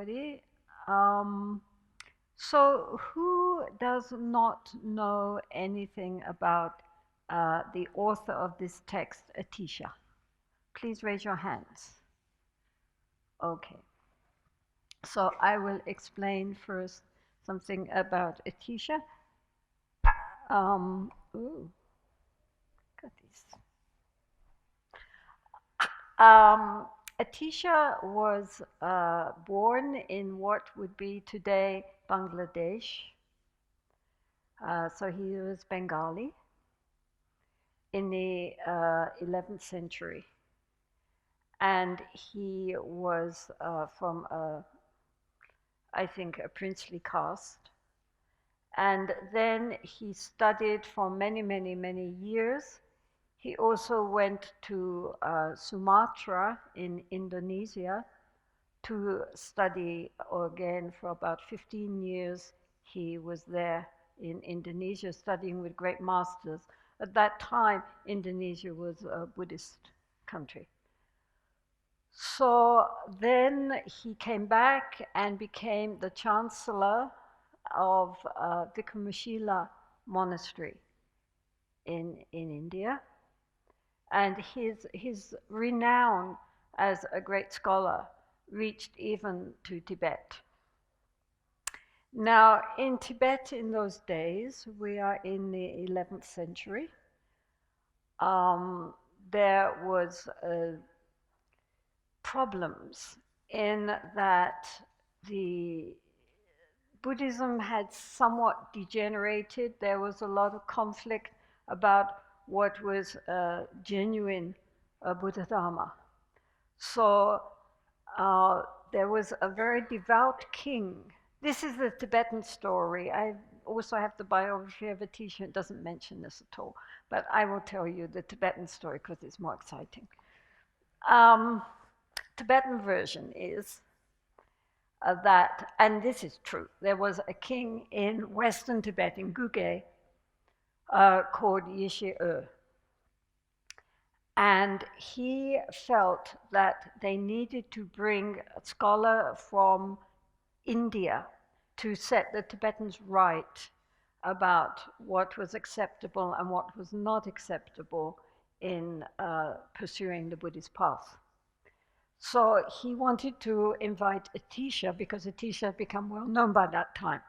everybody. So who does not know anything about the author of this text, Atisha? Please raise your hands. Okay. So I will explain first something about Atisha. Ooh, got these. Atisha was born in what would be today Bangladesh. So he was Bengali in the 11th century. And he was from, I think, a princely caste. And then he studied for many, many, many years. He also went to Sumatra in Indonesia to study again for about 15 years. He was there in Indonesia studying with great masters. At that time, Indonesia was a Buddhist country. So then he came back and became the chancellor of Vikramasila Monastery in India. And his renown as a great scholar reached even to Tibet. Now, in Tibet in those days, we are in the 11th century, there was problems in that the Buddhism had somewhat degenerated. There was a lot of conflict about what was genuine Buddha Dharma. So there was a very devout king. This is the Tibetan story. I also have the biography of Atisha. It doesn't mention this at all, but I will tell you the Tibetan story because it's more exciting. Tibetan version is that, and this is true, there was a king in Western Tibet, in Guge, called Yeshe-e. And he felt that they needed to bring a scholar from India to set the Tibetans right about what was acceptable and what was not acceptable in pursuing the Buddhist path. So he wanted to invite Atisha because Atisha had become well known by that time.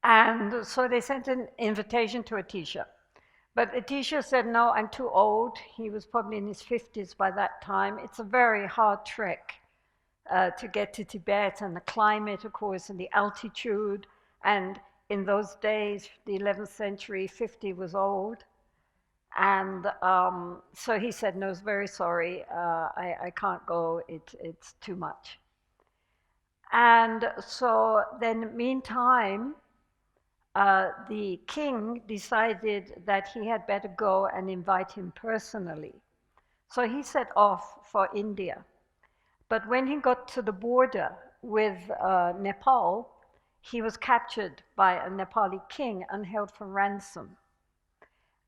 And so they sent an invitation to Atisha. But Atisha said, no, I'm too old. He was probably in his 50s by that time. It's a very hard trek to get to Tibet, and the climate, of course, and the altitude. And in those days, the 11th century, 50 was old. And so he said, no, very sorry, I can't go, it's too much. And so then meantime, the king decided that he had better go and invite him personally. So he set off for India. But when he got to the border with Nepal, he was captured by a Nepali king and held for ransom.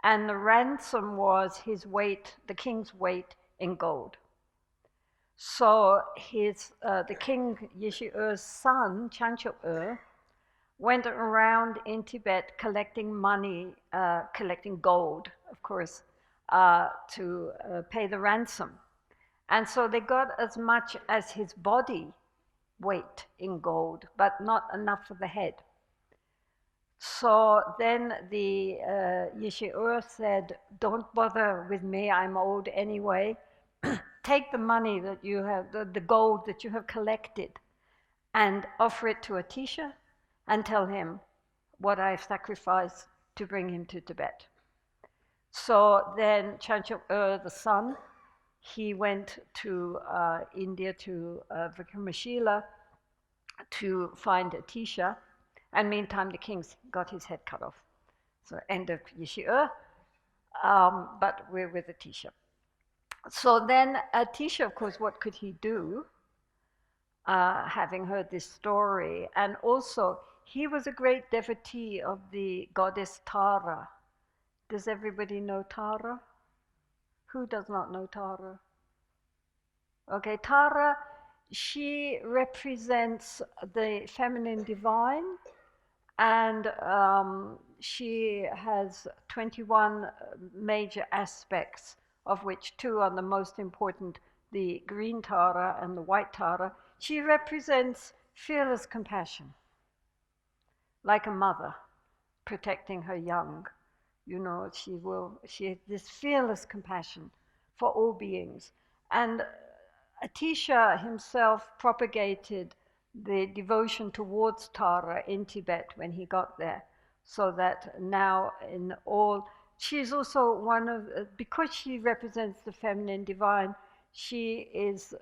And the ransom was his weight, the king's weight in gold. So the king Yeshe-e's son, Chancho-e, went around in Tibet collecting money, collecting gold, of course, to pay the ransom. And so they got as much as his body weight in gold, but not enough for the head. So then the Yeshe-e said, don't bother with me, I'm old anyway. Take the money that you have, the gold that you have collected, and offer it to Atisha and tell him what I've sacrificed to bring him to Tibet. So then Chancho-e, the son, he went to India, to Vikramasila, to find Atisha. And meantime, the king's got his head cut off. So end of Yeshe-e, but we're with Atisha. So then Atisha, of course, what could he do, having heard this story? And also, he was a great devotee of the goddess Tara. Does everybody know Tara? Who does not know Tara? Okay, Tara she represents the feminine divine, and she has 21 major aspects, of which 2 are the most important, the green Tara and the white Tara. She represents fearless compassion, like a mother protecting her young. You know, she has this fearless compassion for all beings. And Atisha himself propagated the devotion towards Tara in Tibet when he got there, so that now in all, she's also one of, because she represents the feminine divine, she is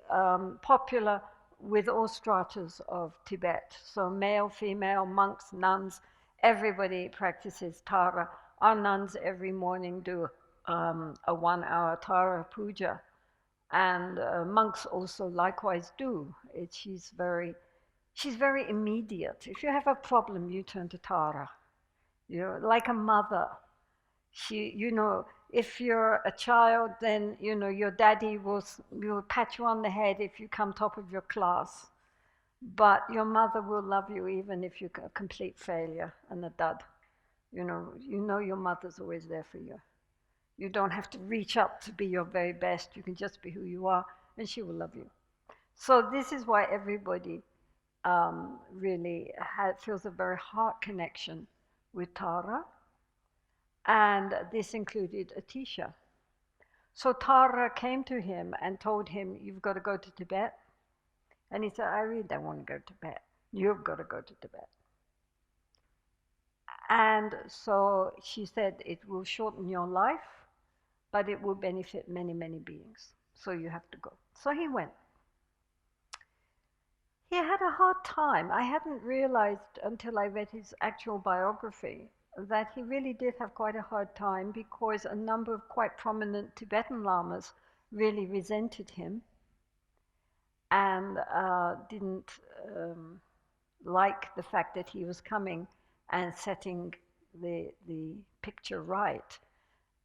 popular with all stratas of Tibet. So male, female, monks, nuns, everybody practices Tara. Our nuns every morning do a 1-hour Tara puja, and monks also likewise do. She's very immediate. If you have a problem, you turn to Tara. You're like a mother. You know, if you're a child, then you know your daddy will pat you on the head if you come top of your class. But your mother will love you even if you're a complete failure and a dud. You know your mother's always there for you. You don't have to reach up to be your very best. You can just be who you are, and she will love you. So this is why everybody really feels a very heart connection with Tara, and this included Atisha. So Tara came to him and told him, "You've got to go to Tibet." And he said, "I really don't want to go to Tibet. You've got to go to Tibet." And so she said, "It will shorten your life, but it will benefit many, many beings. So you have to go." So he went. He had a hard time. I hadn't realized until I read his actual biography that he really did have quite a hard time, because a number of quite prominent Tibetan lamas really resented him and didn't like the fact that he was coming and setting the picture right.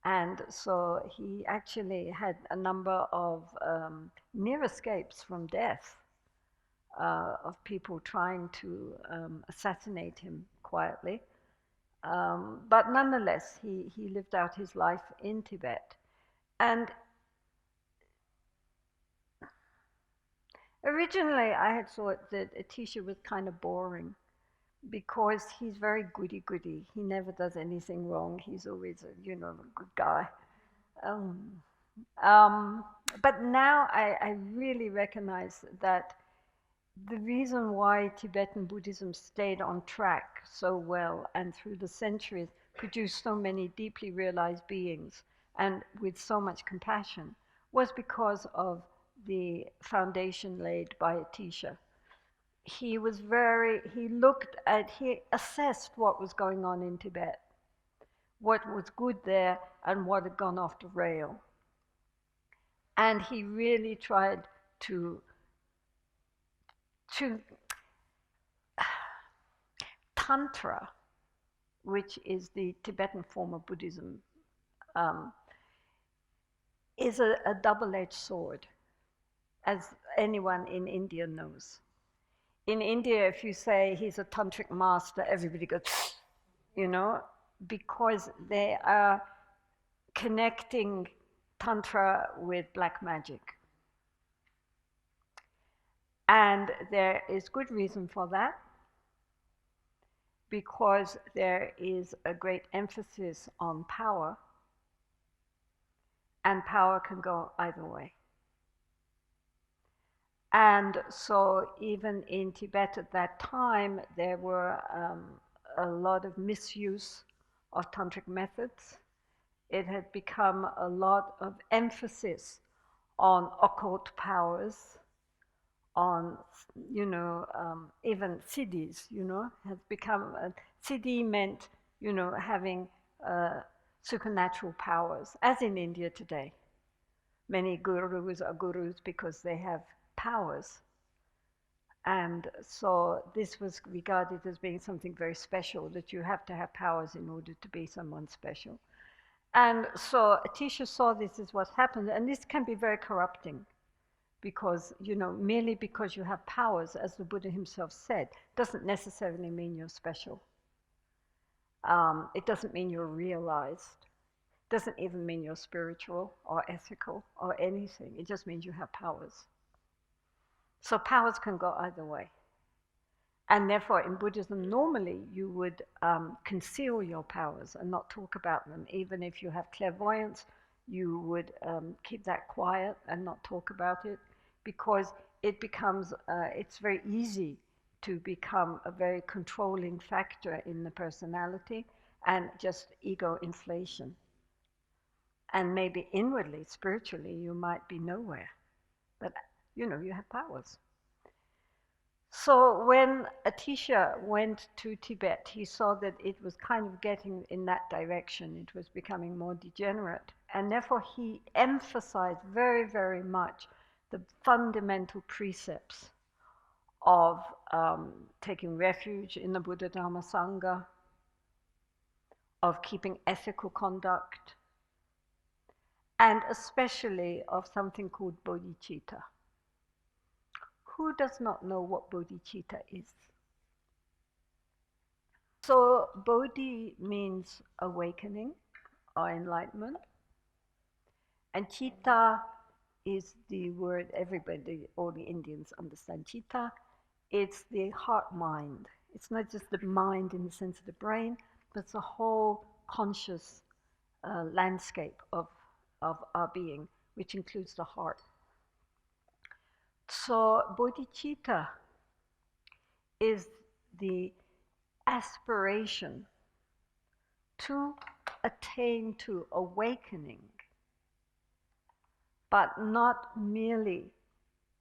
And so he actually had a number of near escapes from death, of people trying to assassinate him quietly. But nonetheless, he lived out his life in Tibet. And originally, I had thought that Atisha was kind of boring, because he's very goody-goody. He never does anything wrong. He's always a good guy. Um, but now I really recognize that the reason why Tibetan Buddhism stayed on track so well and through the centuries produced so many deeply realized beings and with so much compassion was because of the foundation laid by Atisha. He assessed what was going on in Tibet, what was good there and what had gone off the rail. And he really tried to Tantra, which is the Tibetan form of Buddhism, is a double-edged sword, as anyone in India knows. In India, if you say he's a tantric master, everybody goes, because they are connecting Tantra with black magic. And there is good reason for that, because there is a great emphasis on power, and power can go either way. And so even in Tibet at that time, there were a lot of misuse of tantric methods. It had become a lot of emphasis on occult powers, on, even siddhis, has become, siddhi meant, having supernatural powers, as in India today. Many gurus are gurus because they have powers. And so this was regarded as being something very special, that you have to have powers in order to be someone special. And so Atisha saw this as what happened, and this can be very corrupting, because, merely because you have powers, as the Buddha himself said, doesn't necessarily mean you're special. It doesn't mean you're realized. Doesn't even mean you're spiritual or ethical or anything. It just means you have powers. So powers can go either way. And therefore, in Buddhism, normally you would conceal your powers and not talk about them. Even if you have clairvoyance, you would keep that quiet and not talk about it, because it becomes, it's very easy to become a very controlling factor in the personality and just ego inflation. And maybe inwardly, spiritually, you might be nowhere, but you have powers. So when Atisha went to Tibet, he saw that it was kind of getting in that direction. It was becoming more degenerate. And therefore he emphasized very, very much the fundamental precepts of taking refuge in the Buddha Dharma Sangha, of keeping ethical conduct, and especially of something called bodhicitta. Who does not know what bodhicitta is? So bodhi means awakening or enlightenment, and citta is the word everybody, all the Indians understand citta. It's the heart mind. It's not just the mind in the sense of the brain, but it's the whole conscious landscape of our being, which includes the heart. So bodhicitta is the aspiration to attain to awakening, but not merely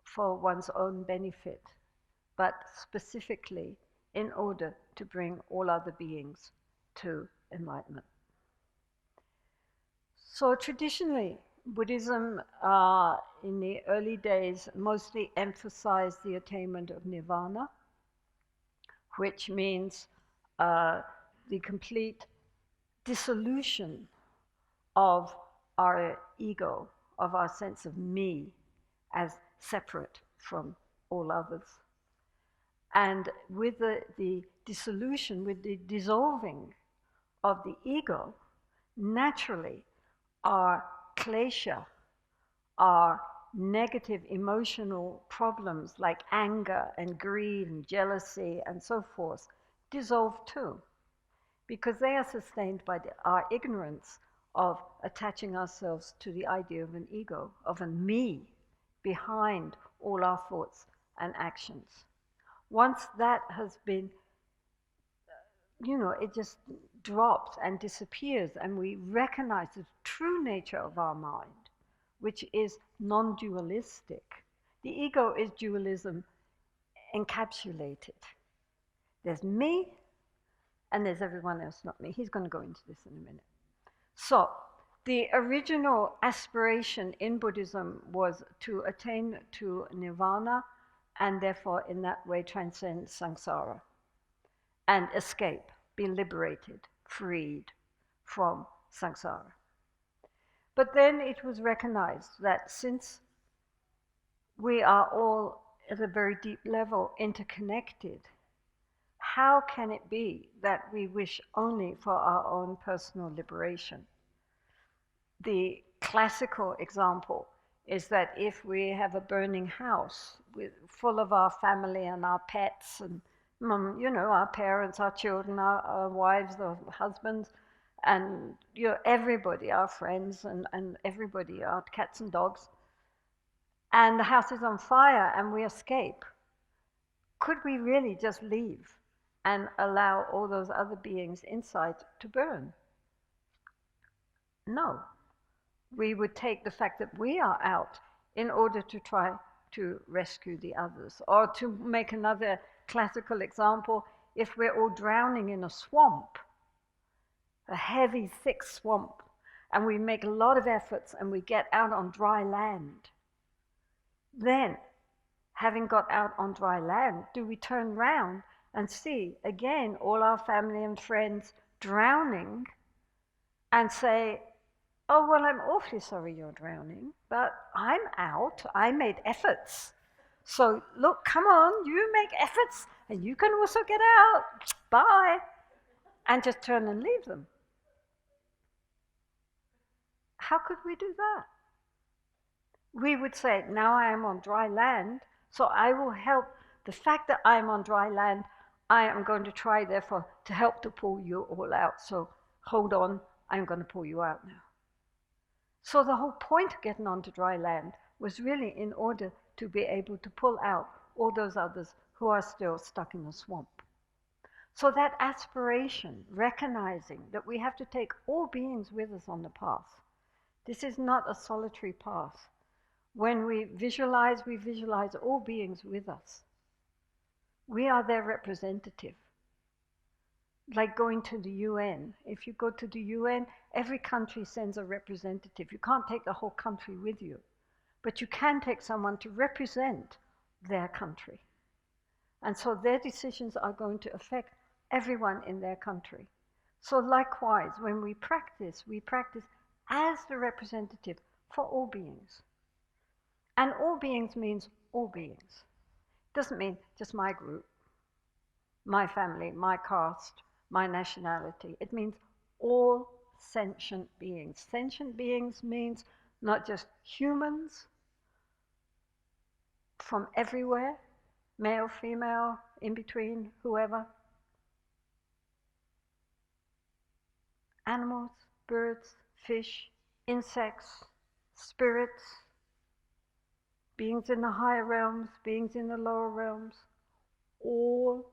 for one's own benefit, but specifically in order to bring all other beings to enlightenment. So traditionally, Buddhism in the early days mostly emphasized the attainment of nirvana, which means the complete dissolution of our ego, of our sense of me as separate from all others. And with the dissolution, with the dissolving of the ego, naturally our klesha, our negative emotional problems like anger and greed and jealousy and so forth dissolve too, because they are sustained by our ignorance of attaching ourselves to the idea of an ego, of a me behind all our thoughts and actions. Once that has been, it just drops and disappears, and we recognize the true nature of our mind, which is non-dualistic. The ego is dualism encapsulated. There's me, and there's everyone else, not me. He's going to go into this in a minute. So, the original aspiration in Buddhism was to attain to nirvana, and therefore in that way transcend samsara and escape, be liberated, freed from samsara. But then it was recognized that since we are all at a very deep level interconnected, how can it be that we wish only for our own personal liberation? The classical example is that if we have a burning house full of our family and our pets and our parents, our children, our wives, our husbands, and everybody, our friends and everybody, our cats and dogs, and the house is on fire and we escape, could we really just leave and allow all those other beings inside to burn? No. We would take the fact that we are out in order to try to rescue the others. Or to make another classical example, if we're all drowning in a swamp, a heavy, thick swamp, and we make a lot of efforts and we get out on dry land, then, having got out on dry land, do we turn round and see again all our family and friends drowning and say, Oh, well, I'm awfully sorry you're drowning, but I'm out. I made efforts. So, look, come on, you make efforts, and you can also get out. Bye. And just turn and leave them. How could we do that? We would say, now I am on dry land, so I will help. The fact that I am on dry land, I am going to try, therefore, to help to pull you all out. So hold on, I'm going to pull you out now. So the whole point of getting onto dry land was really in order to be able to pull out all those others who are still stuck in the swamp. So that aspiration, recognizing that we have to take all beings with us on the path. This is not a solitary path. When we visualize all beings with us. We are their representative. Like going to the UN. If you go to the UN, every country sends a representative. You can't take the whole country with you, but you can take someone to represent their country. And so their decisions are going to affect everyone in their country. So likewise, when we practice as the representative for all beings. And all beings means all beings. Doesn't mean just my group, my family, my caste, my nationality. It means all sentient beings. Sentient beings means not just humans from everywhere, male, female, in between, whoever. Animals, birds, fish, insects, spirits, beings in the higher realms, beings in the lower realms, all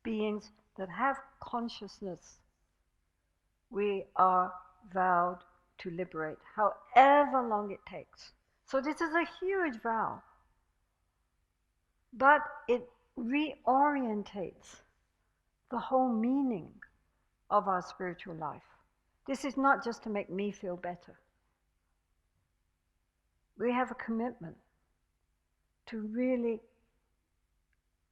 beings that have consciousness, we are vowed to liberate, however long it takes. So this is a huge vow, but it reorientates the whole meaning of our spiritual life. This is not just to make me feel better. We have a commitment to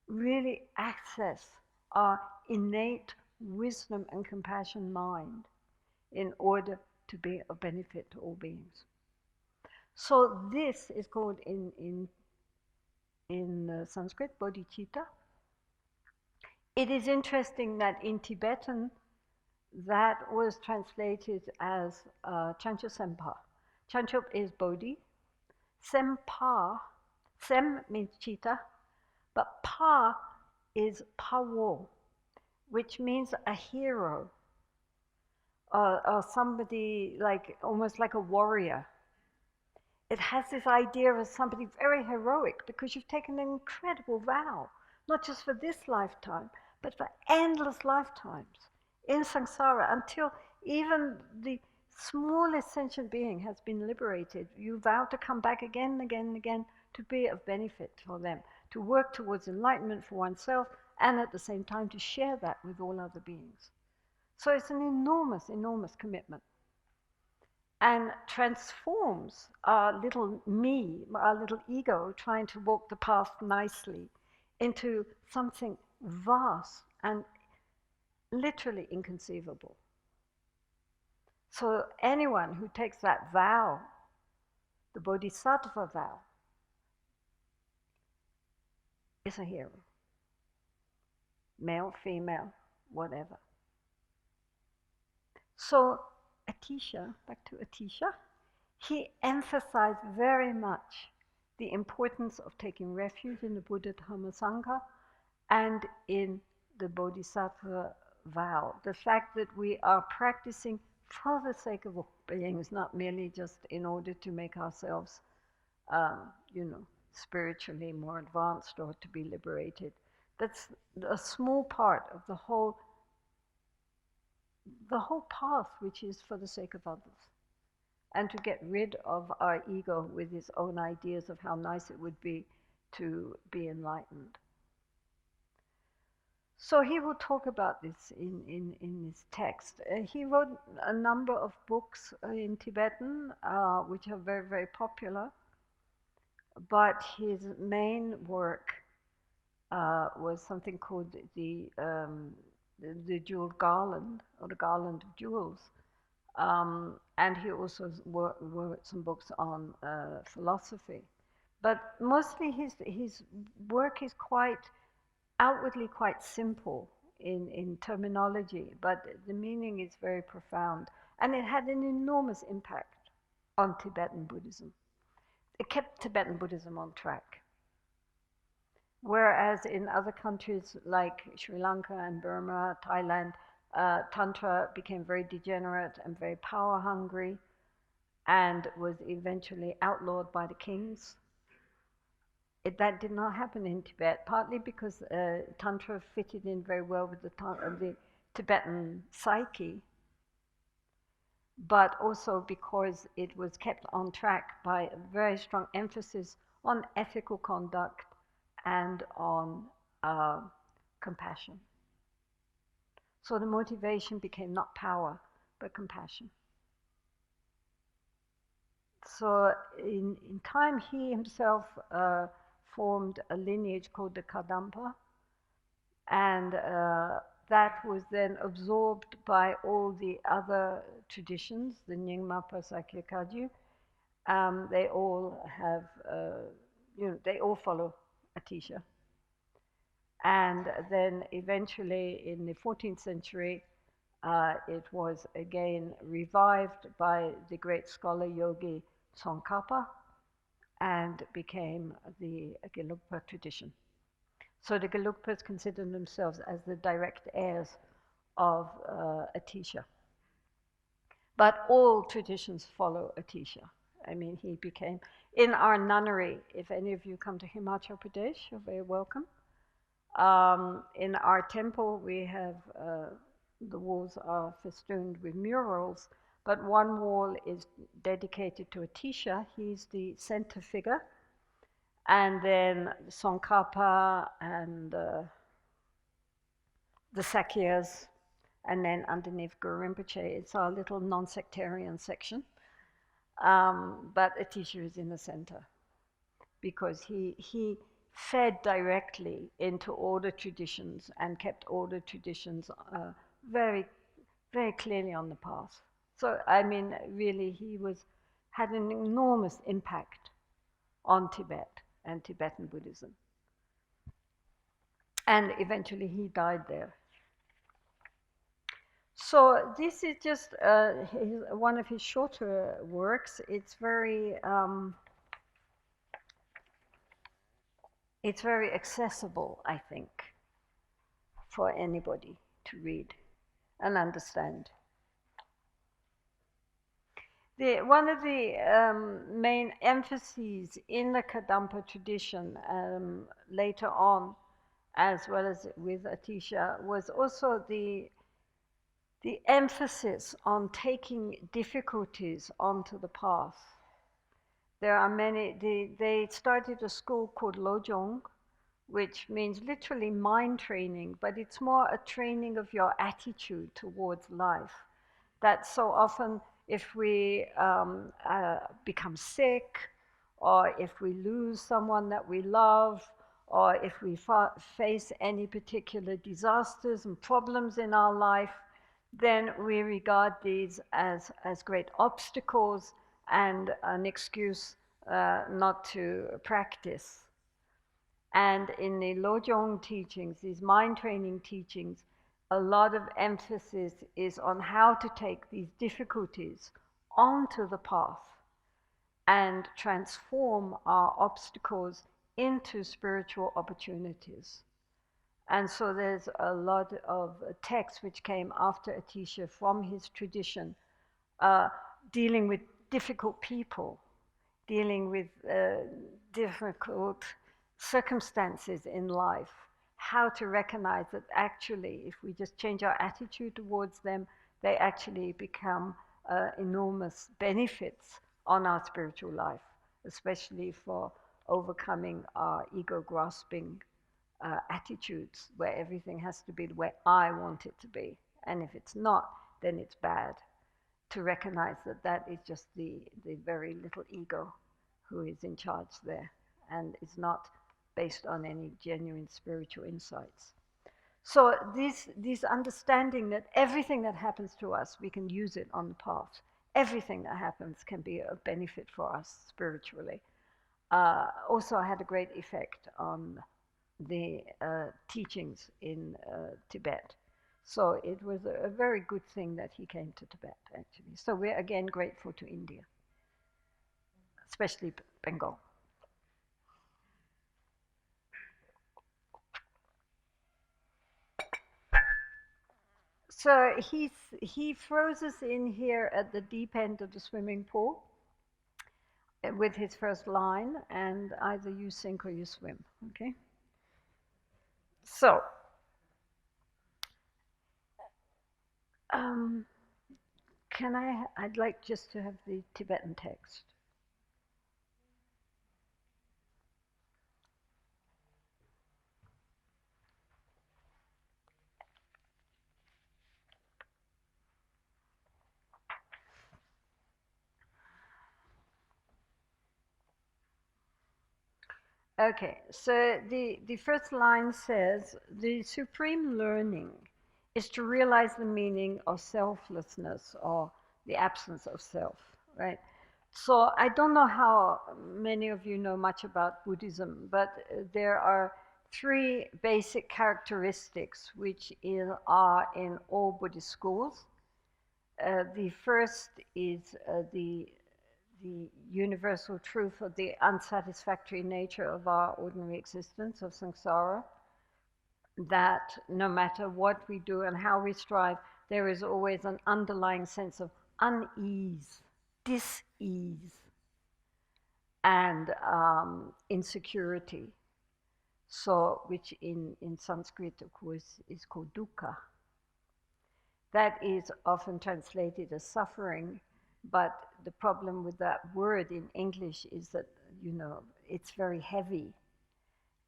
really access our innate wisdom and compassion mind in order to be of benefit to all beings. So this is called in Sanskrit bodhicitta. It is interesting that in Tibetan that was translated as Chancho Sempa. Chancho is bodhi. Sempa, sem means chitta, but pa is pawo, which means a hero, or somebody like almost like a warrior. It has this idea of somebody very heroic because you've taken an incredible vow, not just for this lifetime, but for endless lifetimes in samsara until even the smallest sentient being has been liberated. You vow to come back again and again and again to be of benefit for them, to work towards enlightenment for oneself, and at the same time to share that with all other beings. So it's an enormous, enormous commitment. And transforms our little me, our little ego, trying to walk the path nicely, into something vast and literally inconceivable. So anyone who takes that vow, the bodhisattva vow, is a hero. Male, female, whatever. So Atisha, back to Atisha, he emphasized very much the importance of taking refuge in the Buddha Dhamma Sangha and in the bodhisattva vow. The fact that we are practicing for the sake of all beings, not merely just in order to make ourselves, spiritually more advanced or to be liberated. That's a small part of the whole path, which is for the sake of others. And to get rid of our ego with its own ideas of how nice it would be to be enlightened. So he will talk about this in his text. He wrote a number of books in Tibetan, which are very, very popular. But his main work was something called the Jewel Garland, or the Garland of Jewels, And he also wrote some books on philosophy. But mostly his work is quite outwardly quite simple in terminology, but the meaning is very profound. And it had an enormous impact on Tibetan Buddhism. It kept Tibetan Buddhism on track. Whereas in other countries like Sri Lanka and Burma, Thailand, Tantra became very degenerate and very power hungry and was eventually outlawed by the kings. That did not happen in Tibet, partly because Tantra fitted in very well with the Tibetan psyche, but also because it was kept on track by a very strong emphasis on ethical conduct and on compassion. So the motivation became not power, but compassion. So in time, he himself formed a lineage called the Kadampa, and that was then absorbed by all the other traditions, the Nyingmapa Sakya Kagyu. They all have, they all follow Atisha. And then eventually in the 14th century, it was again revived by the great scholar yogi Tsongkhapa and became the Gelugpa tradition. So the Gelugpas consider themselves as the direct heirs of Atisha. But all traditions follow Atisha. I mean, he became, in our nunnery, if any of you come to Himachal Pradesh, you're very welcome. In our temple, we have, the walls are festooned with murals, but one wall is dedicated to Atisha. He's the center figure. And then Tsongkhapa and the Sakyas, and then underneath Guru Rinpoche, it's our little non-sectarian section. But Atisha is in the center because he fed directly into all the traditions and kept all the traditions very, very clearly on the path. So, I mean, really, had an enormous impact on Tibet and Tibetan Buddhism. And eventually he died there. So this is just one of his shorter works. It's very accessible, I think, for anybody to read and understand. One of the main emphases in the Kadampa tradition later on, as well as with Atisha, was also the emphasis on taking difficulties onto the path. There are many, they started a school called Lojong, which means literally mind training, but it's more a training of your attitude towards life. That so often, if we become sick, or if we lose someone that we love, or if we face any particular disasters and problems in our life, then we regard these as great obstacles and an excuse not to practice. And in the Lojong teachings, these mind training teachings, a lot of emphasis is on how to take these difficulties onto the path and transform our obstacles into spiritual opportunities. And so there's a lot of texts which came after Atisha from his tradition, dealing with difficult people, dealing with difficult circumstances in life, how to recognize that actually, if we just change our attitude towards them, they actually become enormous benefits on our spiritual life, especially for overcoming our ego-grasping attitudes, where everything has to be the way I want it to be. And if it's not, then it's bad. To recognize that that is just the very little ego who is in charge there, and is not based on any genuine spiritual insights. So this understanding that everything that happens to us, we can use it on the path. Everything that happens can be a benefit for us spiritually. Also had a great effect on the teachings in Tibet. So it was a very good thing that he came to Tibet, actually. So we're again grateful to India, especially Bengal. So he throws us in here at the deep end of the swimming pool with his first line, and either you sink or you swim. Okay. So um, can I? I'd like just to have the Tibetan text. Okay, so the first line says, the supreme learning is to realize the meaning of selflessness or the absence of self, right? So I don't know how many of you know much about Buddhism, but there are three basic characteristics which are in all Buddhist schools. The first is the universal truth of the unsatisfactory nature of our ordinary existence, of samsara, that no matter what we do and how we strive, there is always an underlying sense of unease, dis-ease, and insecurity. So, which in Sanskrit, of course, is called dukkha. That is often translated as suffering, but the problem with that word in English is that, it's very heavy.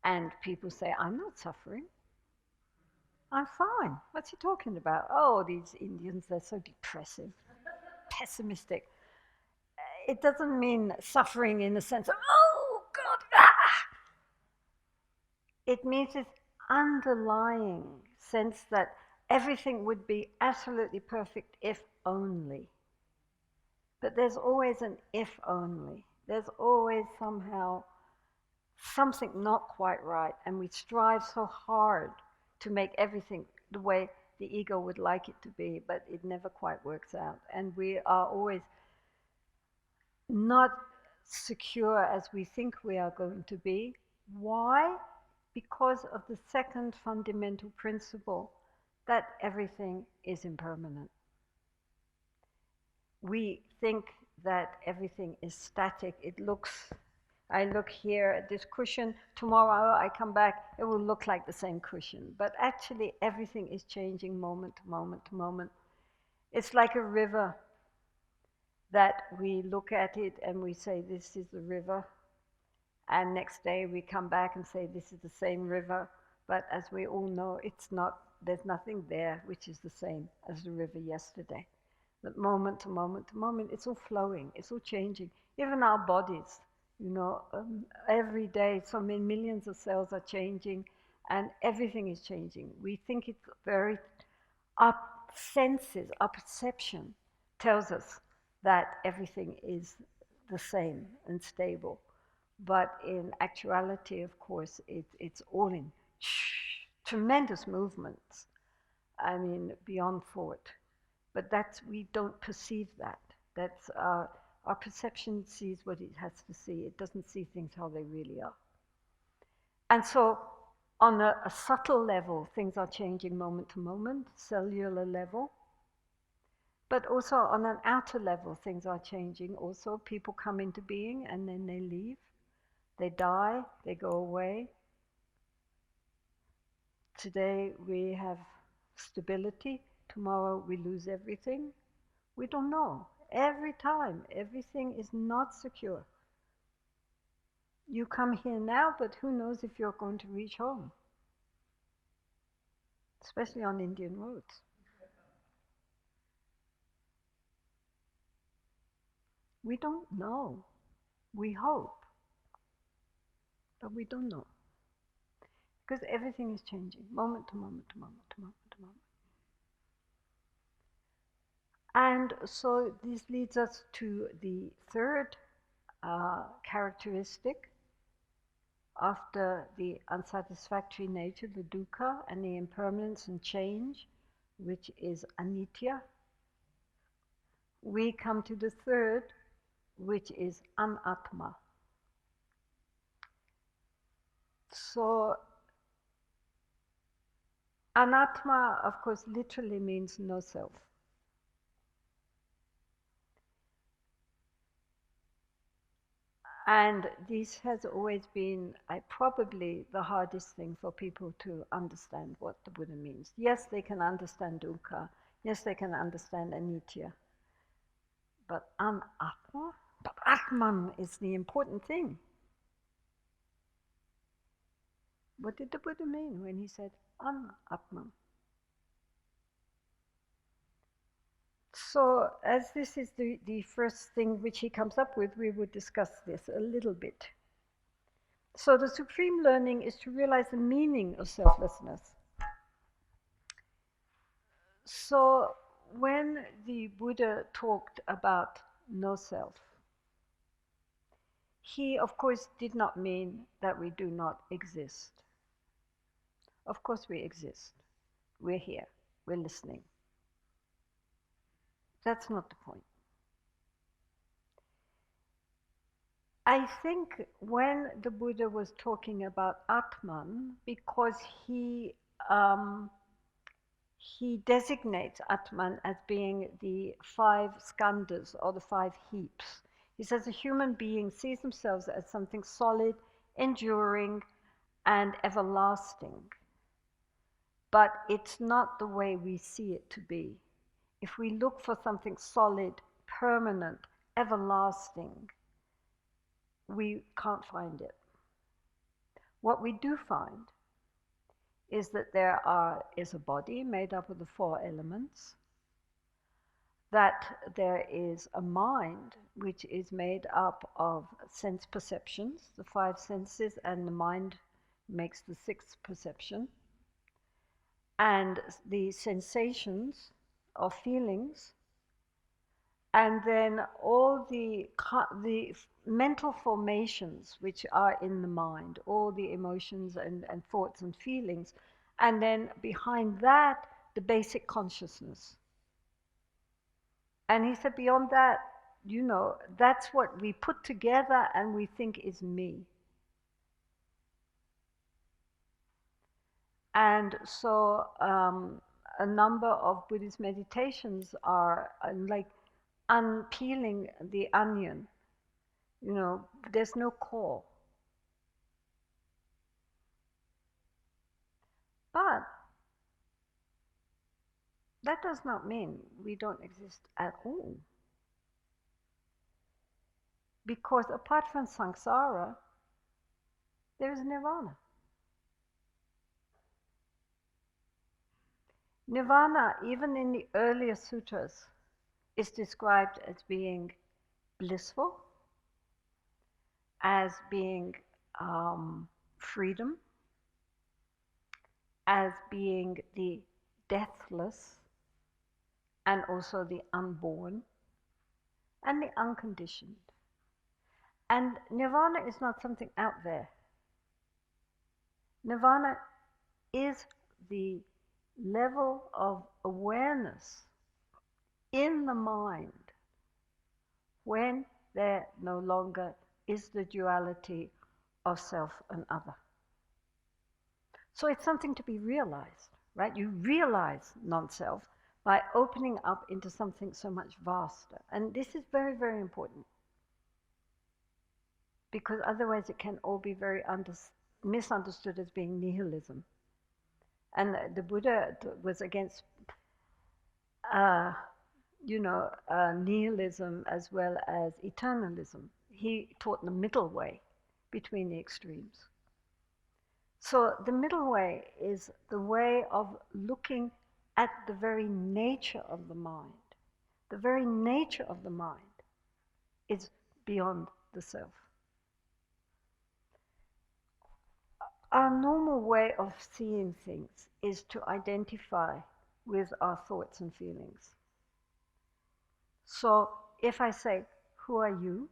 And people say, I'm not suffering. I'm fine. What's he talking about? Oh, these Indians, they're so depressive, pessimistic. It doesn't mean suffering in the sense of, oh, God, ah! It means this underlying sense that everything would be absolutely perfect if only. But there's always an if only. There's always somehow something not quite right, and we strive so hard to make everything the way the ego would like it to be, but it never quite works out. And we are always not secure as we think we are going to be. Why? Because of the second fundamental principle that everything is impermanent. We think that everything is static. I look here at this cushion, tomorrow I come back, it will look like the same cushion. But actually everything is changing moment to moment to moment. It's like a river that we look at it and we say, this is the river. And next day we come back and say, this is the same river. But as we all know, it's not, there's nothing there which is the same as the river yesterday. But moment to moment to moment, it's all flowing, it's all changing. Even our bodies, every day so many millions of cells are changing and everything is changing. We think it's our senses, our perception tells us that everything is the same and stable. But in actuality, of course, it's all in tremendous movements. I mean, beyond thought. But we don't perceive that. That's our perception sees what it has to see. It doesn't see things how they really are. And so on a subtle level, things are changing moment to moment, cellular level. But also on an outer level, things are changing also. People come into being and then they leave. They die, they go away. Today we have stability, tomorrow we lose everything. We don't know. Every time, everything is not secure. You come here now, but who knows if you're going to reach home, especially on Indian roads. We don't know. We hope, but we don't know. because everything is changing, moment to moment to moment to moment to moment. And so this leads us to the third characteristic after the unsatisfactory nature, the dukkha, and the impermanence and change, which is anitya. We come to the third, which is anatma. So anatma, of course, literally means no self. And this has always been probably the hardest thing for people to understand what the Buddha means. Yes, they can understand dukkha. Yes, they can understand anitya. But anatma? But atman is the important thing. What did the Buddha mean when he said anatman? So, as this is the first thing which he comes up with, we would discuss this a little bit. So, the supreme learning is to realize the meaning of selflessness. So, when the Buddha talked about no self, he, of course, did not mean that we do not exist. Of course, we exist. We're here. We're listening. That's not the point. I think when the Buddha was talking about Atman, because he designates Atman as being the 5 skandhas, or the 5 heaps. He says a human being sees themselves as something solid, enduring, and everlasting. But it's not the way we see it to be. If we look for something solid, permanent, everlasting, we can't find it. What we do find is that there is a body made up of the 4 elements, that there is a mind which is made up of sense perceptions, the 5 senses, and the mind makes the 6th perception, and the sensations or feelings, and then all the mental formations which are in the mind, all the emotions and thoughts and feelings, and then behind that, the basic consciousness. And he said, beyond that, that's what we put together and we think is me. And so a number of Buddhist meditations are like unpeeling the onion. There's no core. But that does not mean we don't exist at all. Because apart from samsara, there is nirvana. Nirvana, even in the earlier sutras, is described as being blissful, as being freedom, as being the deathless, and also the unborn, and the unconditioned. And nirvana is not something out there. Nirvana is the level of awareness in the mind when there no longer is the duality of self and other. So it's something to be realized, right? You realize non-self by opening up into something so much vaster. And this is very, very important. Because otherwise it can all be very misunderstood as being nihilism. And the Buddha was against, nihilism as well as eternalism. He taught the middle way between the extremes. So the middle way is the way of looking at the very nature of the mind. The very nature of the mind is beyond the self. Our normal way of seeing things is to identify with our thoughts and feelings. So if I say, "Who are you?"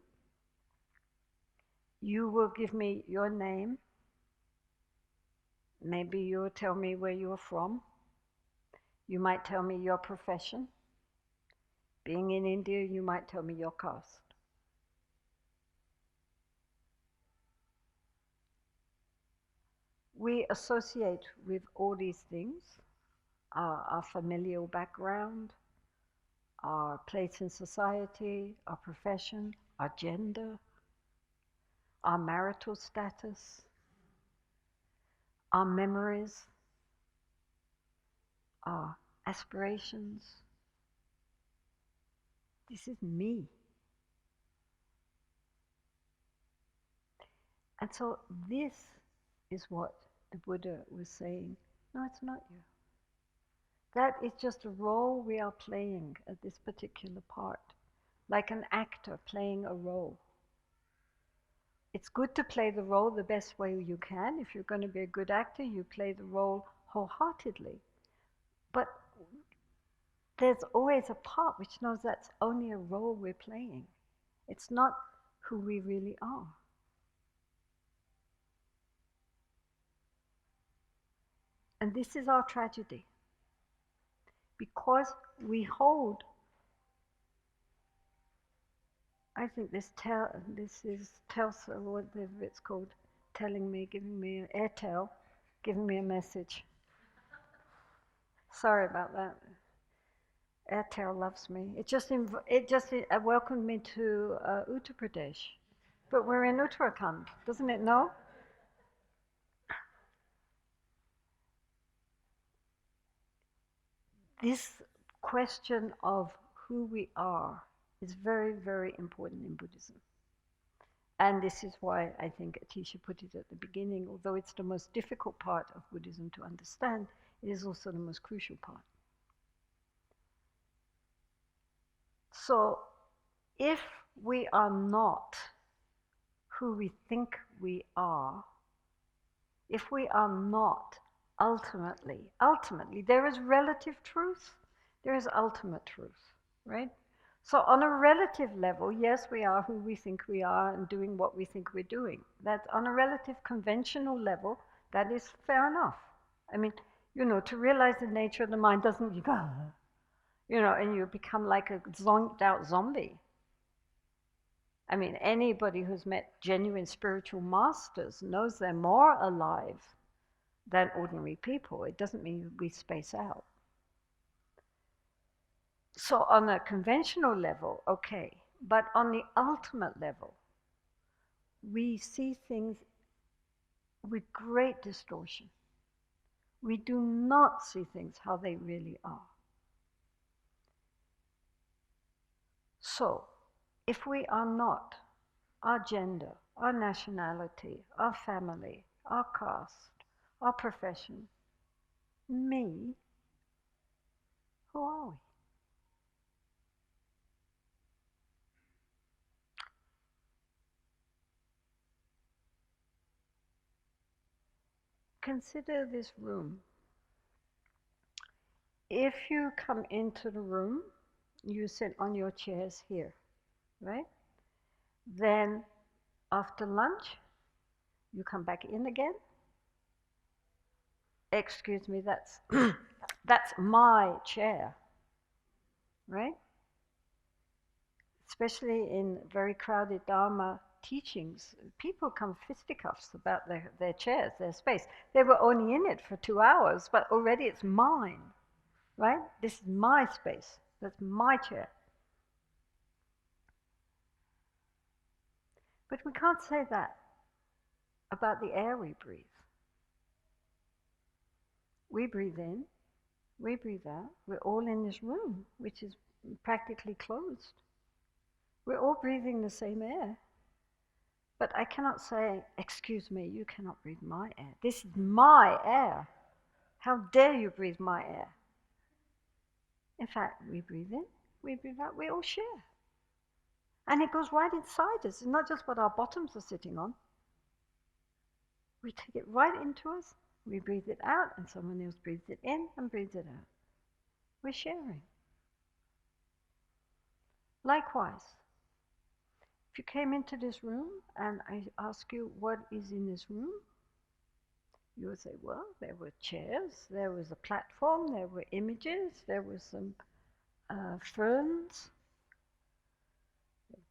you will give me your name. Maybe you'll tell me where you're from. You might tell me your profession. Being in India, you might tell me your caste. We associate with all these things, our familial background, our place in society, our profession, our gender, our marital status, our memories, our aspirations. This is me. And so this is what the Buddha was saying. No, it's not you. That is just a role we are playing at this particular part, like an actor playing a role. It's good to play the role the best way you can. If you're going to be a good actor, you play the role wholeheartedly. But there's always a part which knows that's only a role we're playing. It's not who we really are. And this is our tragedy. Because we hold, I think this is Telsa, or whatever it's called, telling me, giving me Airtel, giving me a message. Sorry about that. Airtel loves me. It just welcomed me to Uttar Pradesh, but we're in Uttarakhand, doesn't it know? This question of who we are is very, very important in Buddhism. And this is why I think Atisha put it at the beginning. Although it's the most difficult part of Buddhism to understand, it is also the most crucial part. So if we are not who we think we are, if we are not ultimately, there is relative truth, there is ultimate truth, right? So on a relative level, yes, we are who we think we are and doing what we think we're doing. That's on a relative conventional level, that is fair enough. I mean, to realize the nature of the mind doesn't, you go, and you become like a zonked out zombie. I mean, anybody who's met genuine spiritual masters knows they're more alive than ordinary people. It doesn't mean we space out. So on a conventional level, okay, but on the ultimate level, we see things with great distortion. We do not see things how they really are. So, if we are not our gender, our nationality, our family, our caste, our profession, me, who are we? Consider this room. If you come into the room, you sit on your chairs here, right? Then after lunch, you come back in again. Excuse me, that's that's my chair, right? Especially in very crowded Dharma teachings, people come fisticuffs about their chairs, their space. They were only in it for 2 hours, but already it's mine, right? This is my space. That's my chair. But we can't say that about the air we breathe. We breathe in, we breathe out. We're all in this room, which is practically closed. We're all breathing the same air. But I cannot say, excuse me, you cannot breathe my air. This is my air. How dare you breathe my air? In fact, we breathe in, we breathe out, we all share. And it goes right inside us. It's not just what our bottoms are sitting on. We take it right into us, we breathe it out, and someone else breathes it in and breathes it out. We're sharing. Likewise, if you came into this room and I ask you what is in this room, you would say, well, there were chairs, there was a platform, there were images, there were some ferns,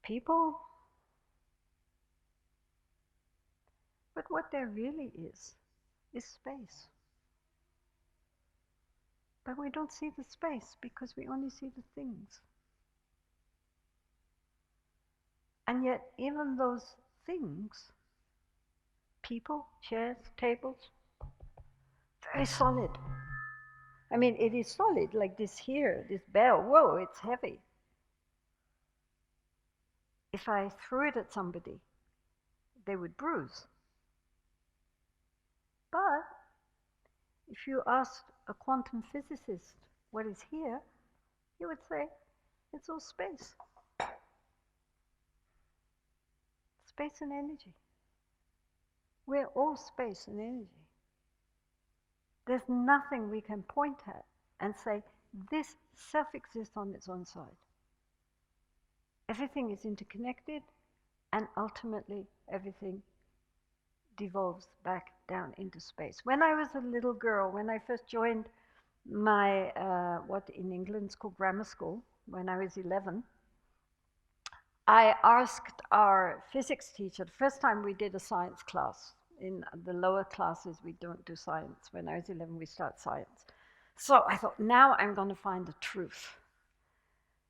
people. But what there really is space. But we don't see the space because we only see the things. And yet, even those things, people, chairs, tables, very solid. I mean, it is solid, like this here, this bell, whoa, it's heavy. If I threw it at somebody, they would bruise. But if you asked a quantum physicist what is here, he would say, it's all space. Space and energy. We're all space and energy. There's nothing we can point at and say, this self-exists on its own side. Everything is interconnected, and ultimately everything devolves back down into space. When I was a little girl, when I first joined my, what in England is called grammar school, when I was 11, I asked our physics teacher, the first time we did a science class. In the lower classes, we don't do science. When I was 11, we start science. So I thought, now I'm going to find the truth.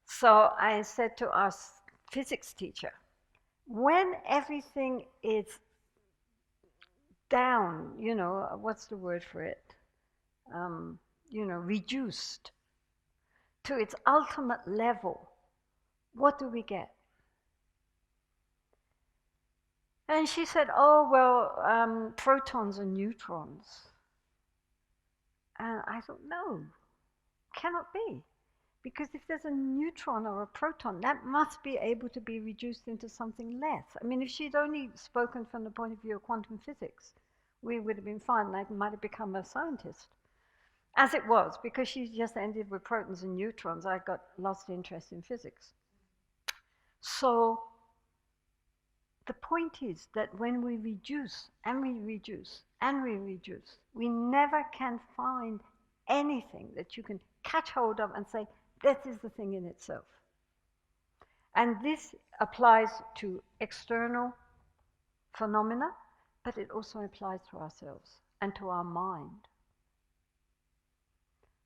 So I said to our physics teacher, when everything is down, you know, what's the word for it? You know, reduced to its ultimate level, what do we get? And she said, oh, well, protons and neutrons. And I thought, no, cannot be. Because if there's a neutron or a proton, that must be able to be reduced into something less. I mean, if she'd only spoken from the point of view of quantum physics, we would have been fine, and I might have become a scientist. As it was, because she just ended with protons and neutrons, I got lost interest in physics. So the point is that when we reduce and we reduce and we reduce, we never can find anything that you can catch hold of and say, this is the thing in itself. And this applies to external phenomena, but it also applies to ourselves and to our mind.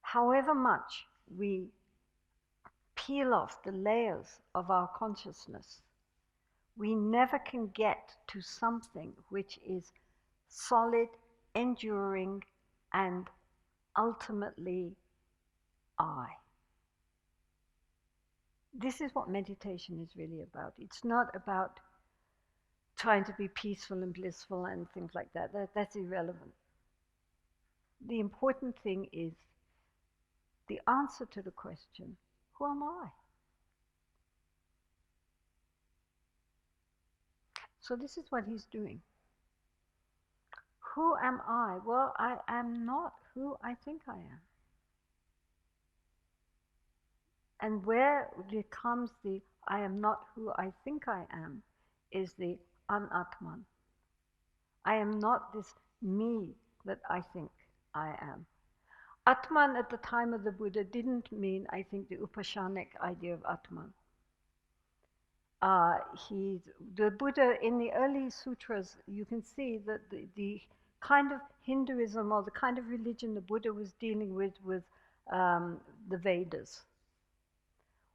However much we peel off the layers of our consciousness, we never can get to something which is solid, enduring, and ultimately I. This is what meditation is really about. It's not about trying to be peaceful and blissful and things like that. That's irrelevant. The important thing is the answer to the question, who am I? So this is what he's doing. Who am I? Well, I am not who I think I am. And where comes the I am not who I think I am is the anatman. I am not this me that I think I am. Atman at the time of the Buddha didn't mean, I think, the Upashanic idea of Atman. The Buddha, in the early sutras, you can see that the kind of Hinduism or the kind of religion the Buddha was dealing with the Vedas.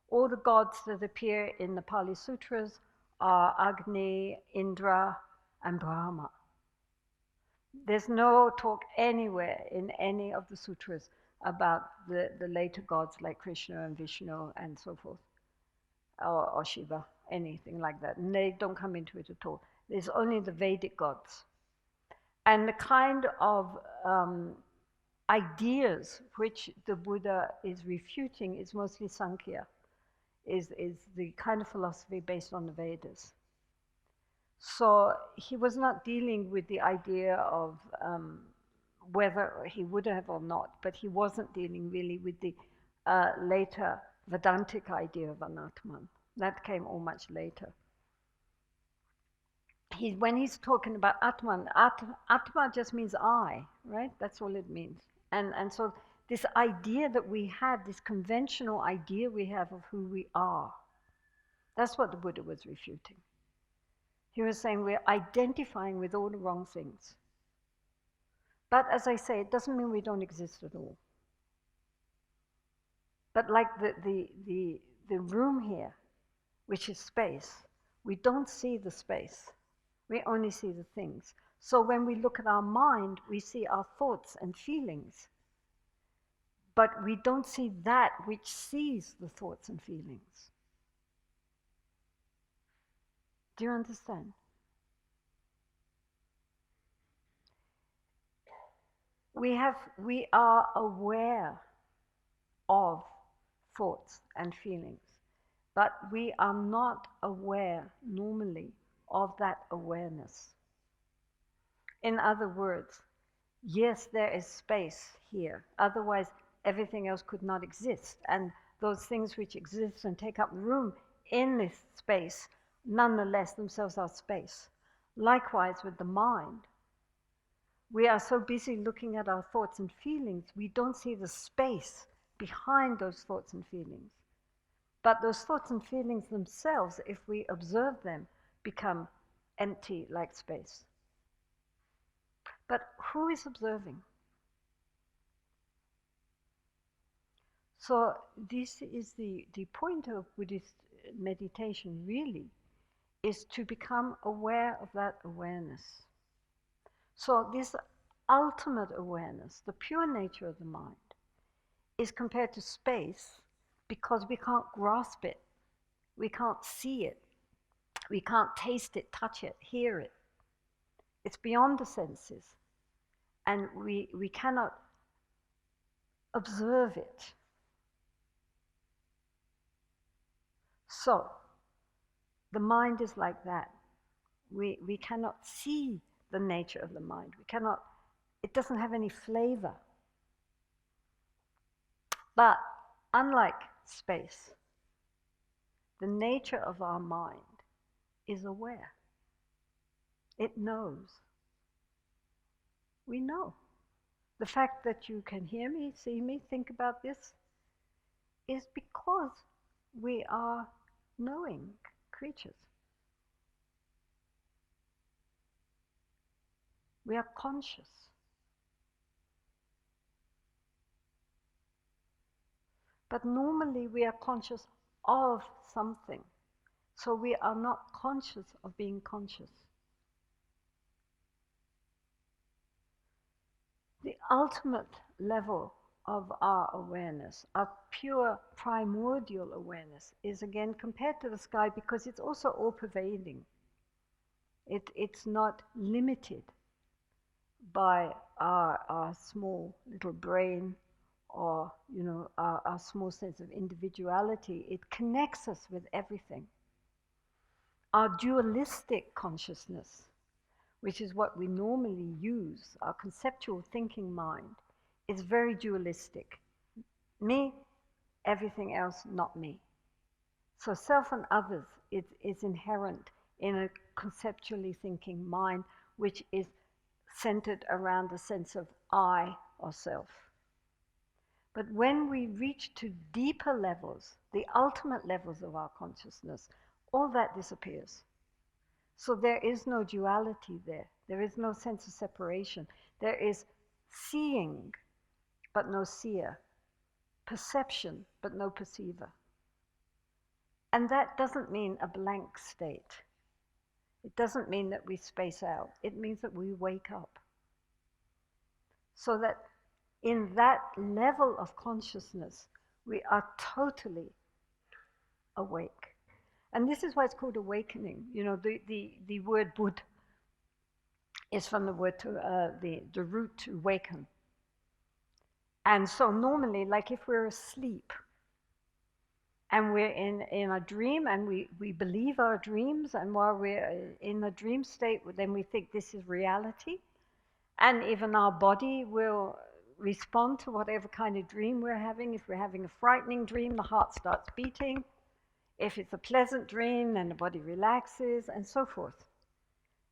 All the gods that appear in the Pali Sutras are Agni, Indra, and Brahma. There's no talk anywhere in any of the sutras about the later gods like Krishna and Vishnu and so forth, or Shiva, anything like that. And they don't come into it at all. There's only the Vedic gods. And the kind of ideas which the Buddha is refuting is mostly Sankhya, is the kind of philosophy based on the Vedas. So he was not dealing with the idea of whether he would have or not, but he wasn't dealing really with the later Vedantic idea of Anatman. That came all much later. When he's talking about Atman, Atma just means I, right? That's all it means. And so this idea that we have, this conventional idea we have of who we are, that's what the Buddha was refuting. He was saying we're identifying with all the wrong things. But as I say, it doesn't mean we don't exist at all. But like the room here, which is space, we don't see the space. We only see the things. So when we look at our mind, we see our thoughts and feelings. But we don't see that which sees the thoughts and feelings. Do you understand? We are aware of thoughts and feelings, but we are not aware normally of that awareness. In other words, yes, there is space here. Otherwise, everything else could not exist. And those things which exist and take up room in this space, nonetheless, themselves are space. Likewise with the mind. We are so busy looking at our thoughts and feelings, we don't see the space behind those thoughts and feelings. But those thoughts and feelings themselves, if we observe them, become empty like space. But who is observing? So this is the point of Buddhist meditation, really, is to become aware of that awareness. So this ultimate awareness, the pure nature of the mind, is compared to space because we can't grasp it, we can't see it, we can't taste it, touch it, hear it. It's beyond the senses, and we cannot observe it. So, the mind is like that. We cannot see the nature of the mind. It doesn't have any flavor. But unlike space, the nature of our mind is aware. It knows. We know. The fact that you can hear me, see me, think about this, is because we are knowing creatures. We are conscious. But normally we are conscious of something. So we are not conscious of being conscious. The ultimate level of our awareness, our pure primordial awareness, is again compared to the sky because it's also all-pervading. It's not limited by our small little brain or our small sense of individuality. It connects us with everything. Our dualistic consciousness, which is what we normally use, our conceptual thinking mind, is very dualistic. Me, everything else, not me. So self and others is inherent in a conceptually thinking mind, which is centered around the sense of I or self. But when we reach to deeper levels, the ultimate levels of our consciousness, all that disappears. So there is no duality there. There is no sense of separation. There is seeing, but no seer. Perception, but no perceiver. And that doesn't mean a blank state. It doesn't mean that we space out. It means that we wake up. So that in that level of consciousness, we are totally awake. And this is why it's called awakening. The word Bud is from the word to the root to waken. And so normally, like if we're asleep and we're in a dream, and we believe our dreams, and while we're in the dream state, then we think this is reality. And even our body will respond to whatever kind of dream we're having. If we're having a frightening dream, the heart starts beating. If it's a pleasant dream, then the body relaxes, and so forth.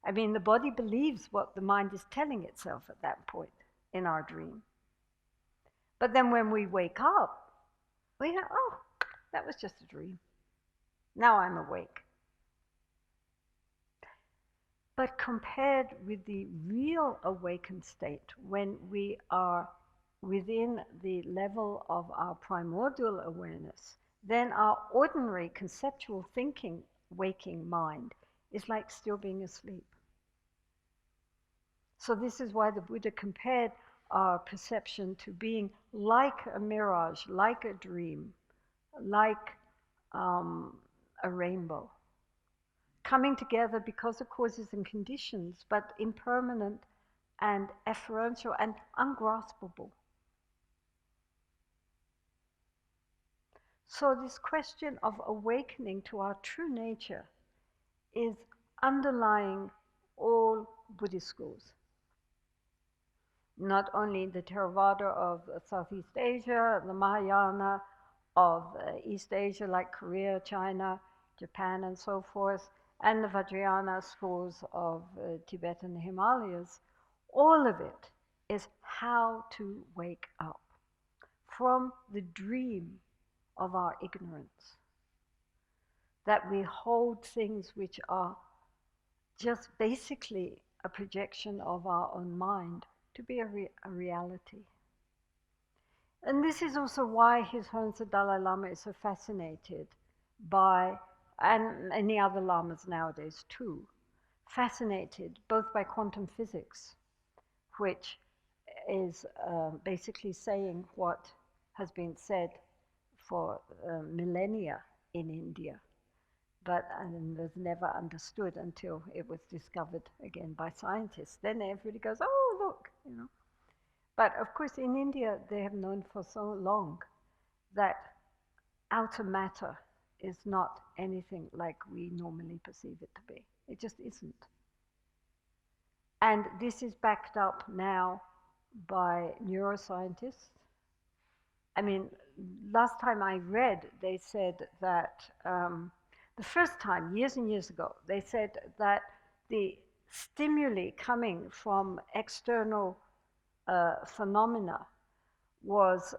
I mean, the body believes what the mind is telling itself at that point in our dream. But then when we wake up, we go, oh, that was just a dream. Now I'm awake. But compared with the real awakened state, when we are within the level of our primordial awareness, then our ordinary conceptual thinking, waking mind is like still being asleep. So this is why the Buddha compared our perception to being like a mirage, like a dream, like a rainbow, coming together because of causes and conditions, but impermanent and ephemeral and ungraspable. So this question of awakening to our true nature is underlying all Buddhist schools. Not only the Theravada of Southeast Asia, the Mahayana of East Asia like Korea, China, Japan and so forth, and the Vajrayana schools of Tibet and the Himalayas, all of it is how to wake up from the dream of our ignorance. That we hold things which are just basically a projection of our own mind to be a reality. And this is also why His Holiness the Dalai Lama is so fascinated by, and any other lamas nowadays too, fascinated both by quantum physics, which is basically saying what has been said for millennia in India, but was never understood until it was discovered again by scientists. Then everybody goes, oh, look, you know. But of course, in India, they have known for so long that outer matter is not anything like we normally perceive it to be. It just isn't. And this is backed up now by neuroscientists. I mean, last time I read, they said that the first time, years and years ago, they said that the stimuli coming from external phenomena was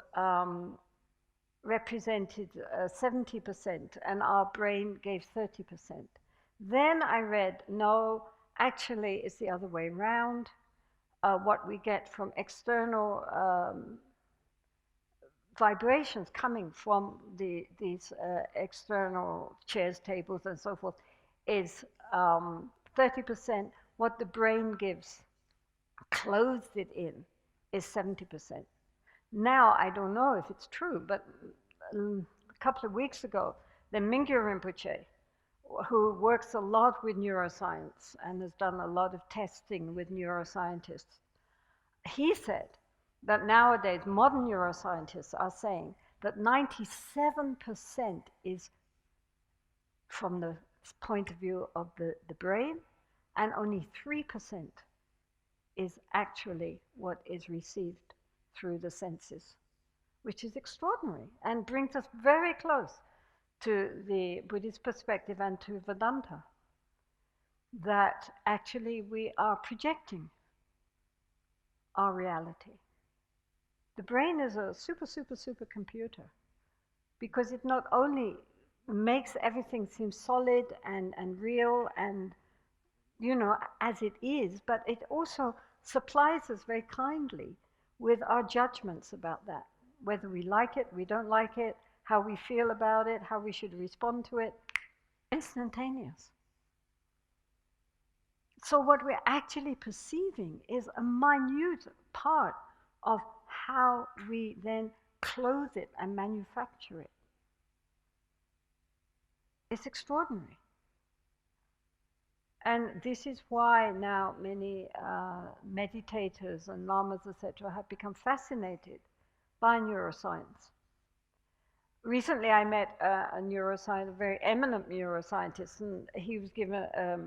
represented 70%, and our brain gave 30%. Then I read, no, actually it's the other way around. What we get from external vibrations coming from these external chairs, tables, and so forth is 30%. What the brain gives, clothes it in, is 70%. Now, I don't know if it's true, but a couple of weeks ago, the Mingyur Rinpoche, who works a lot with neuroscience and has done a lot of testing with neuroscientists, he said that nowadays modern neuroscientists are saying that 97% is from the point of view of the brain, and only 3% is actually what is received through the senses, which is extraordinary and brings us very close to the Buddhist perspective and to Vedanta, that actually we are projecting our reality. The brain is a super computer, because it not only makes everything seem solid and real and, you know, as it is, but it also supplies us very kindly with our judgments about that, whether we like it, we don't like it, how we feel about it, how we should respond to it, instantaneous. So what we're actually perceiving is a minute part of how we then clothe it and manufacture it. It's extraordinary. And this is why now many meditators and lamas, etc., have become fascinated by neuroscience. Recently, I met a neuroscientist, a very eminent neuroscientist, and he was given a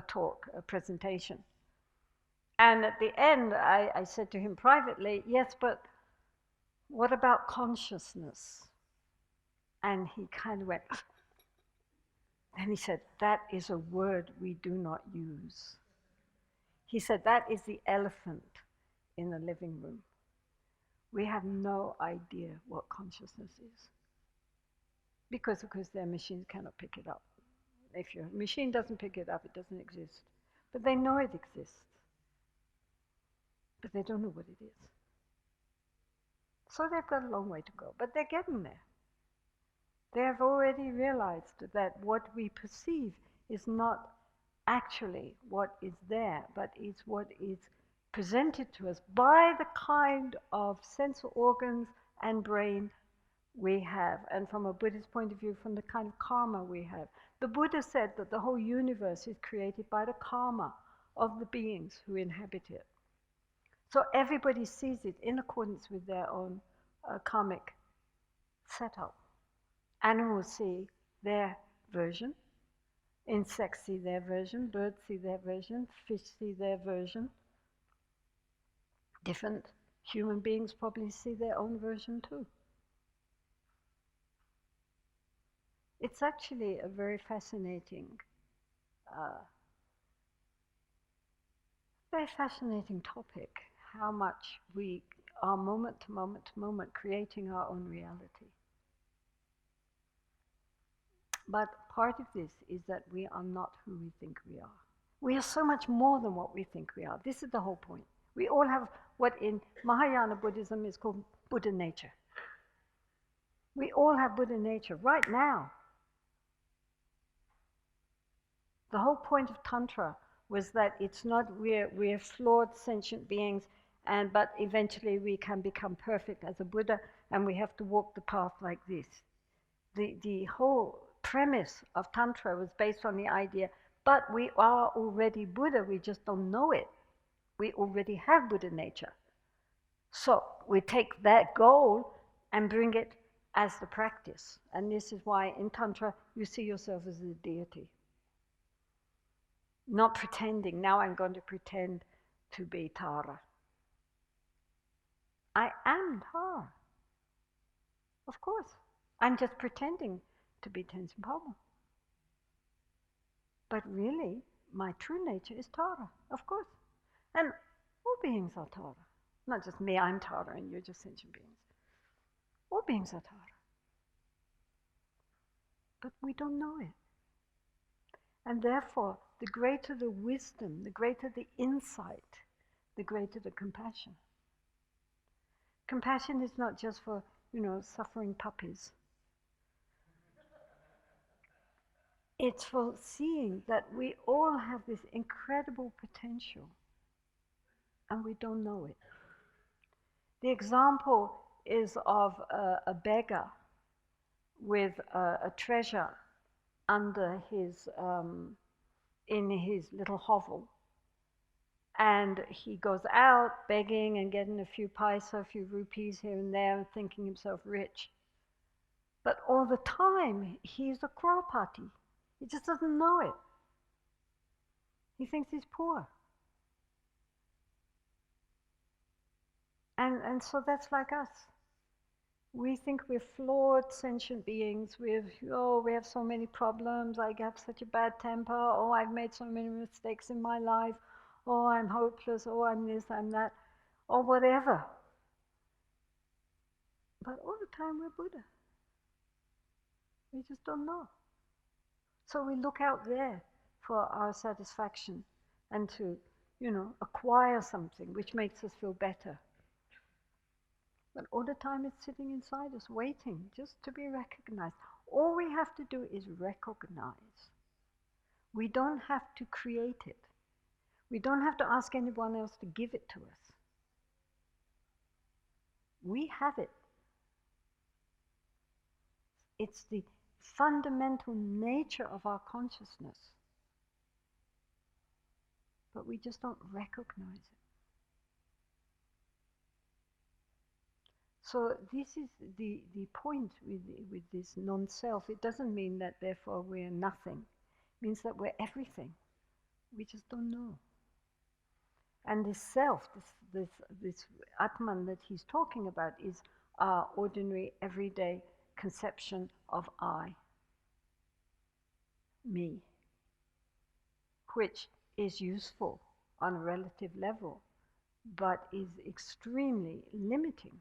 talk, a presentation. And at the end, I said to him privately, yes, but what about consciousness? And he kind of went, and he said, that is a word we do not use. He said, that is the elephant in the living room. We have no idea what consciousness is. Because, of course, their machines cannot pick it up. If your machine doesn't pick it up, it doesn't exist. But they know it exists. But they don't know what it is. So they've got a long way to go, but they're getting there. They have already realized that what we perceive is not actually what is there, but is what is presented to us by the kind of sense organs and brain we have, and from a Buddhist point of view, from the kind of karma we have. The Buddha said that the whole universe is created by the karma of the beings who inhabit it. So everybody sees it in accordance with their own karmic setup. Animals see their version, insects see their version, birds see their version, fish see their version. Different human beings probably see their own version too. It's actually a very fascinating topic, how much we are moment to moment to moment creating our own reality. But part of this is that we are not who we think we are. We are so much more than what we think we are. This is the whole point. We all have what in Mahayana Buddhism is called Buddha nature. We all have Buddha nature right now. The whole point of Tantra was that it's not we're flawed sentient beings, but eventually we can become perfect as a Buddha, and we have to walk the path like this. The whole premise of Tantra was based on the idea, but we are already Buddha, we just don't know it. We already have Buddha nature. So we take that goal and bring it as the practice. And this is why in Tantra you see yourself as a deity. Not pretending, now I'm going to pretend to be Tara. I am Tara. Of course. I'm just pretending to be Tenzin Palmo. But really, my true nature is Tara, of course. And all beings are Tara. Not just me, I'm Tara, and you're just sentient beings. All beings are Tara. But we don't know it. And therefore, the greater the wisdom, the greater the insight, the greater the compassion. Compassion is not just for, suffering puppies. It's for seeing that we all have this incredible potential and we don't know it. The example is of a beggar with a treasure under his, in his little hovel. And he goes out begging and getting a few paisa, a few rupees here and there, and thinking himself rich. But all the time, he's a Krawpati. He just doesn't know it. He thinks he's poor. And so that's like us. We think we're flawed sentient beings. We have so many problems. I have such a bad temper. Oh, I've made so many mistakes in my life. Oh, I'm hopeless. Oh, I'm this, I'm that. Or whatever. But all the time we're Buddha. We just don't know. So we look out there for our satisfaction and to, acquire something which makes us feel better. But all the time it's sitting inside us, waiting just to be recognized. All we have to do is recognize. We don't have to create it. We don't have to ask anyone else to give it to us. We have it. It's the fundamental nature of our consciousness. But we just don't recognize it. So this is the point with this non-self. It doesn't mean that therefore we're nothing. It means that we're everything. We just don't know. And this self, this Atman that he's talking about, is our ordinary, everyday conception of I, me, which is useful on a relative level, but is extremely limiting.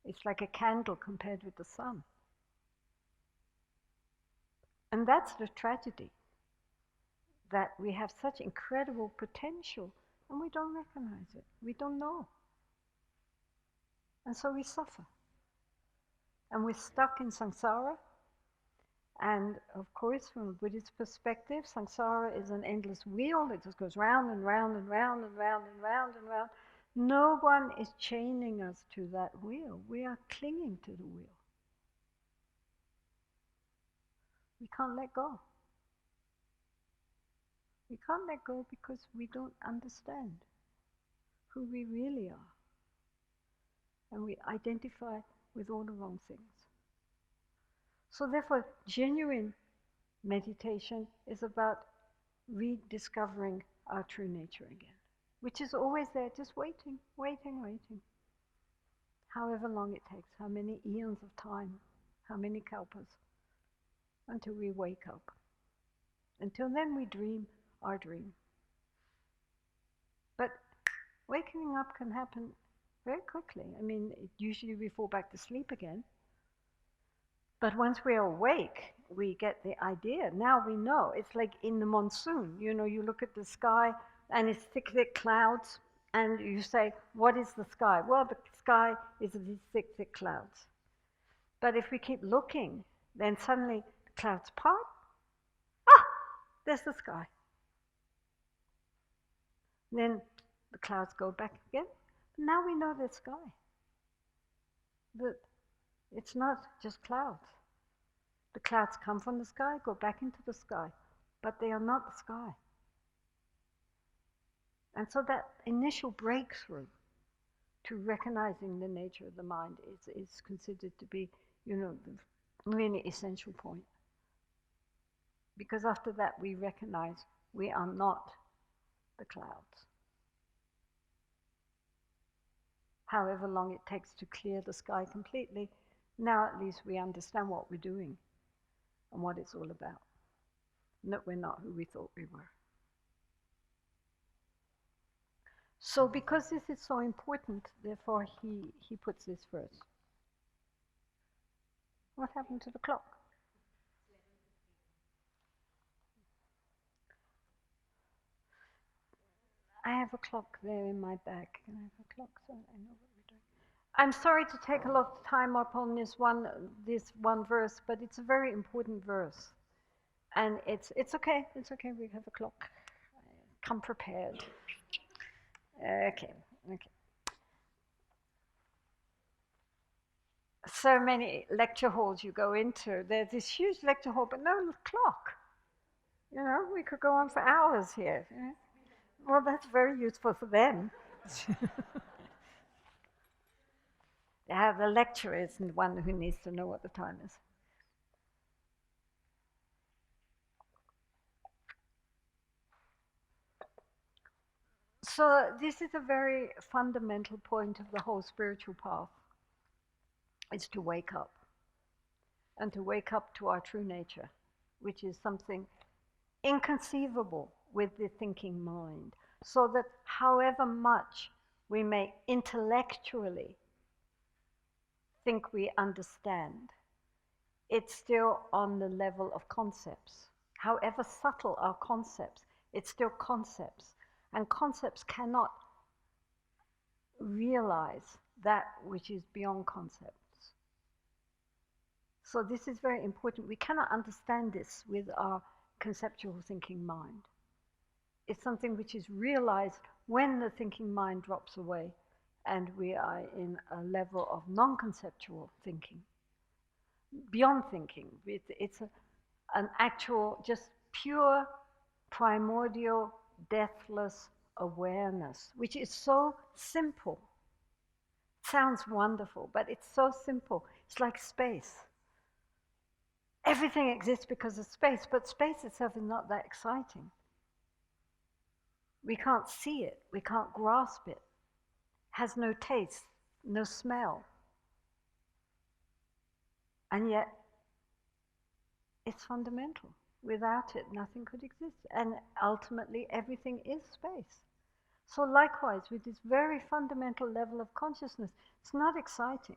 It's like a candle compared with the sun. And that's the tragedy, that we have such incredible potential and we don't recognize it. We don't know. And so we suffer. And we're stuck in samsara. And of course, from a Buddhist perspective, samsara is an endless wheel. It just goes round and round and round and round and round and round. No one is chaining us to that wheel. We are clinging to the wheel. We can't let go. We can't let go because we don't understand who we really are. And we identify with all the wrong things. So therefore, genuine meditation is about rediscovering our true nature again, which is always there, just waiting, waiting, waiting. However long it takes, how many eons of time, how many kalpas, until we wake up. Until then we dream our dream. But waking up can happen very quickly. I mean, usually we fall back to sleep again. But once we're awake, we get the idea. Now we know. It's like in the monsoon. You know, you look at the sky and it's thick, thick clouds. And you say, what is the sky? Well, the sky is these thick, thick clouds. But if we keep looking, then suddenly the clouds part. Ah, there's the sky. Then the clouds go back again. Now we know the sky. That it's not just clouds. The clouds come from the sky, go back into the sky, but they are not the sky. And so that initial breakthrough to recognizing the nature of the mind is considered to be, the really essential point. Because after that we recognize we are not the clouds. However long it takes to clear the sky completely, now at least we understand what we're doing and what it's all about. That we're not who we thought we were. So because this is so important, therefore he puts this first. What happened to the clock? I have a clock there in my bag. Can I have a clock so I know what we're doing? I'm sorry to take a lot of time up on this one verse, but it's a very important verse. And it's okay, we have a clock. Come prepared. Okay. So many lecture halls you go into, there's this huge lecture hall, but no clock. We could go on for hours here. Well, that's very useful for them. The lecturer isn't the one who needs to know what the time is. So this is a very fundamental point of the whole spiritual path. It's to wake up. And to wake up to our true nature, which is something inconceivable with the thinking mind. So that however much we may intellectually think we understand, it's still on the level of concepts. However subtle our concepts, it's still concepts. And concepts cannot realize that which is beyond concepts. So this is very important. We cannot understand this with our conceptual thinking mind. It's something which is realized when the thinking mind drops away and we are in a level of non-conceptual thinking. Beyond thinking. It's an actual, just pure, primordial, deathless awareness, which is so simple Sounds wonderful, but it's so simple. It's like space. Everything exists because of space, but space itself is not that exciting. We can't see it, we can't grasp it. Has no taste, no smell. And yet, it's fundamental. Without it, nothing could exist. And ultimately, everything is space. So, likewise, with this very fundamental level of consciousness, it's not exciting.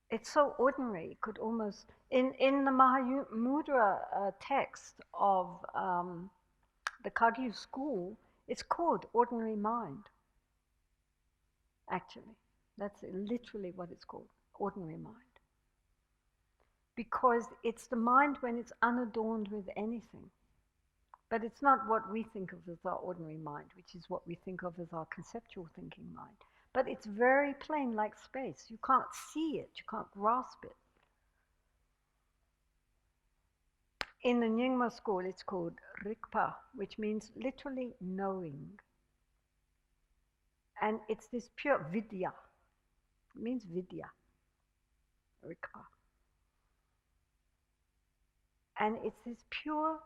It's so ordinary, it could almost, in the Mahamudra text of the Kagyu school, it's called ordinary mind, actually. That's literally what it's called, ordinary mind. Because it's the mind when it's unadorned with anything. But it's not what we think of as our ordinary mind, which is what we think of as our conceptual thinking mind. But it's very plain, like space. You can't see it, you can't grasp it. In the Nyingma school, it's called Rikpa, which means literally knowing. And it's this pure vidya. It means vidya, Rikpa. And it's this pure,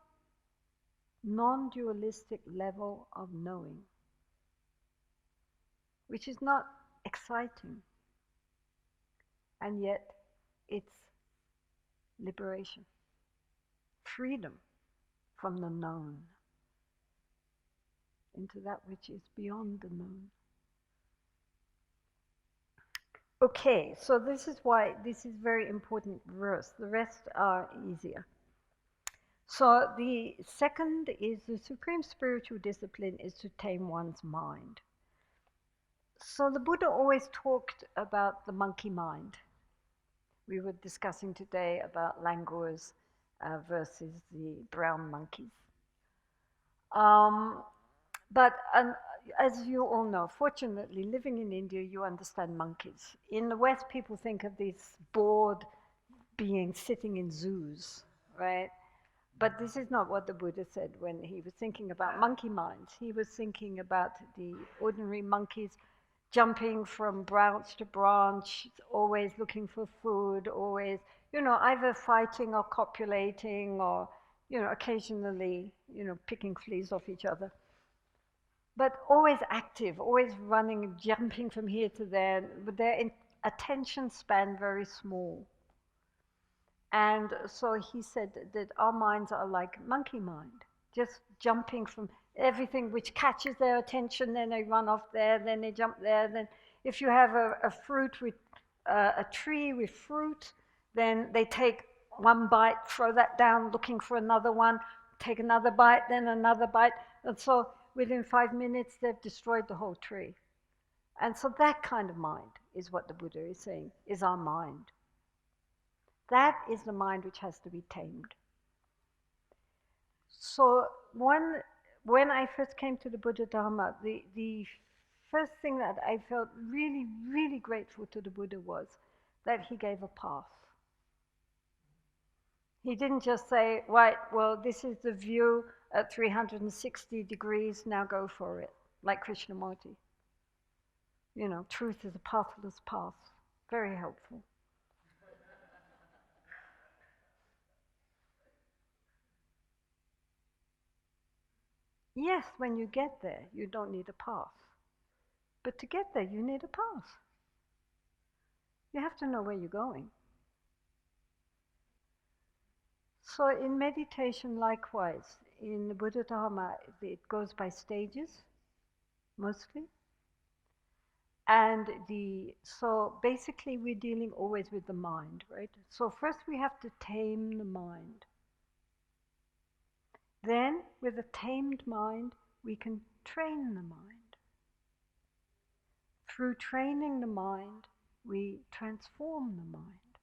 non-dualistic level of knowing, which is not exciting, and yet it's liberation, freedom from the known into that which is beyond the known. Okay, so this is why this is very important verse. The rest are easier. So the second is the supreme spiritual discipline is to tame one's mind. So the Buddha always talked about the monkey mind. We were discussing today about langurs versus the brown monkeys. But as you all know, fortunately, living in India, you understand monkeys. In the West, people think of these bored beings sitting in zoos, right? But this is not what the Buddha said when he was thinking about monkey minds. He was thinking about the ordinary monkeys jumping from branch to branch, always looking for food, always, either fighting or copulating or, occasionally, picking fleas off each other. But always active, always running, jumping from here to there, with their attention span very small. And so he said that our minds are like monkey mind, just jumping from everything which catches their attention, then they run off there, then they jump there. Then if you have a fruit with a tree with fruit, then they take one bite, throw that down, looking for another one, take another bite, then another bite. And so within 5 minutes, they've destroyed the whole tree. And so that kind of mind is what the Buddha is saying, is our mind. That is the mind which has to be tamed. So when I first came to the Buddha Dharma, the first thing that I felt really, really grateful to the Buddha was that he gave a path. He didn't just say, right, well, this is the view at 360 degrees, now go for it, like Krishnamurti. Truth is a pathless path. Very helpful. Yes, when you get there, you don't need a path. But to get there, you need a path. You have to know where you're going. So in meditation, likewise, in the Buddha Dharma, it goes by stages, mostly. And so basically we're dealing always with the mind, right? So first we have to tame the mind. Then, with a tamed mind, we can train the mind. Through training the mind, we transform the mind.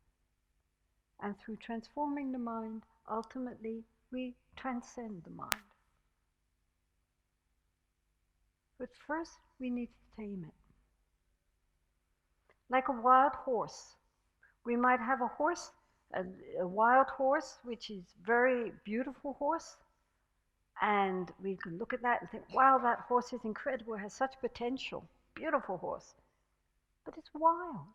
And through transforming the mind, ultimately, we transcend the mind. But first, we need to tame it. Like a wild horse. We might have a horse, a wild horse, which is very beautiful horse, and we can look at that and think, wow, that horse is incredible, has such potential, beautiful horse. but it's wild.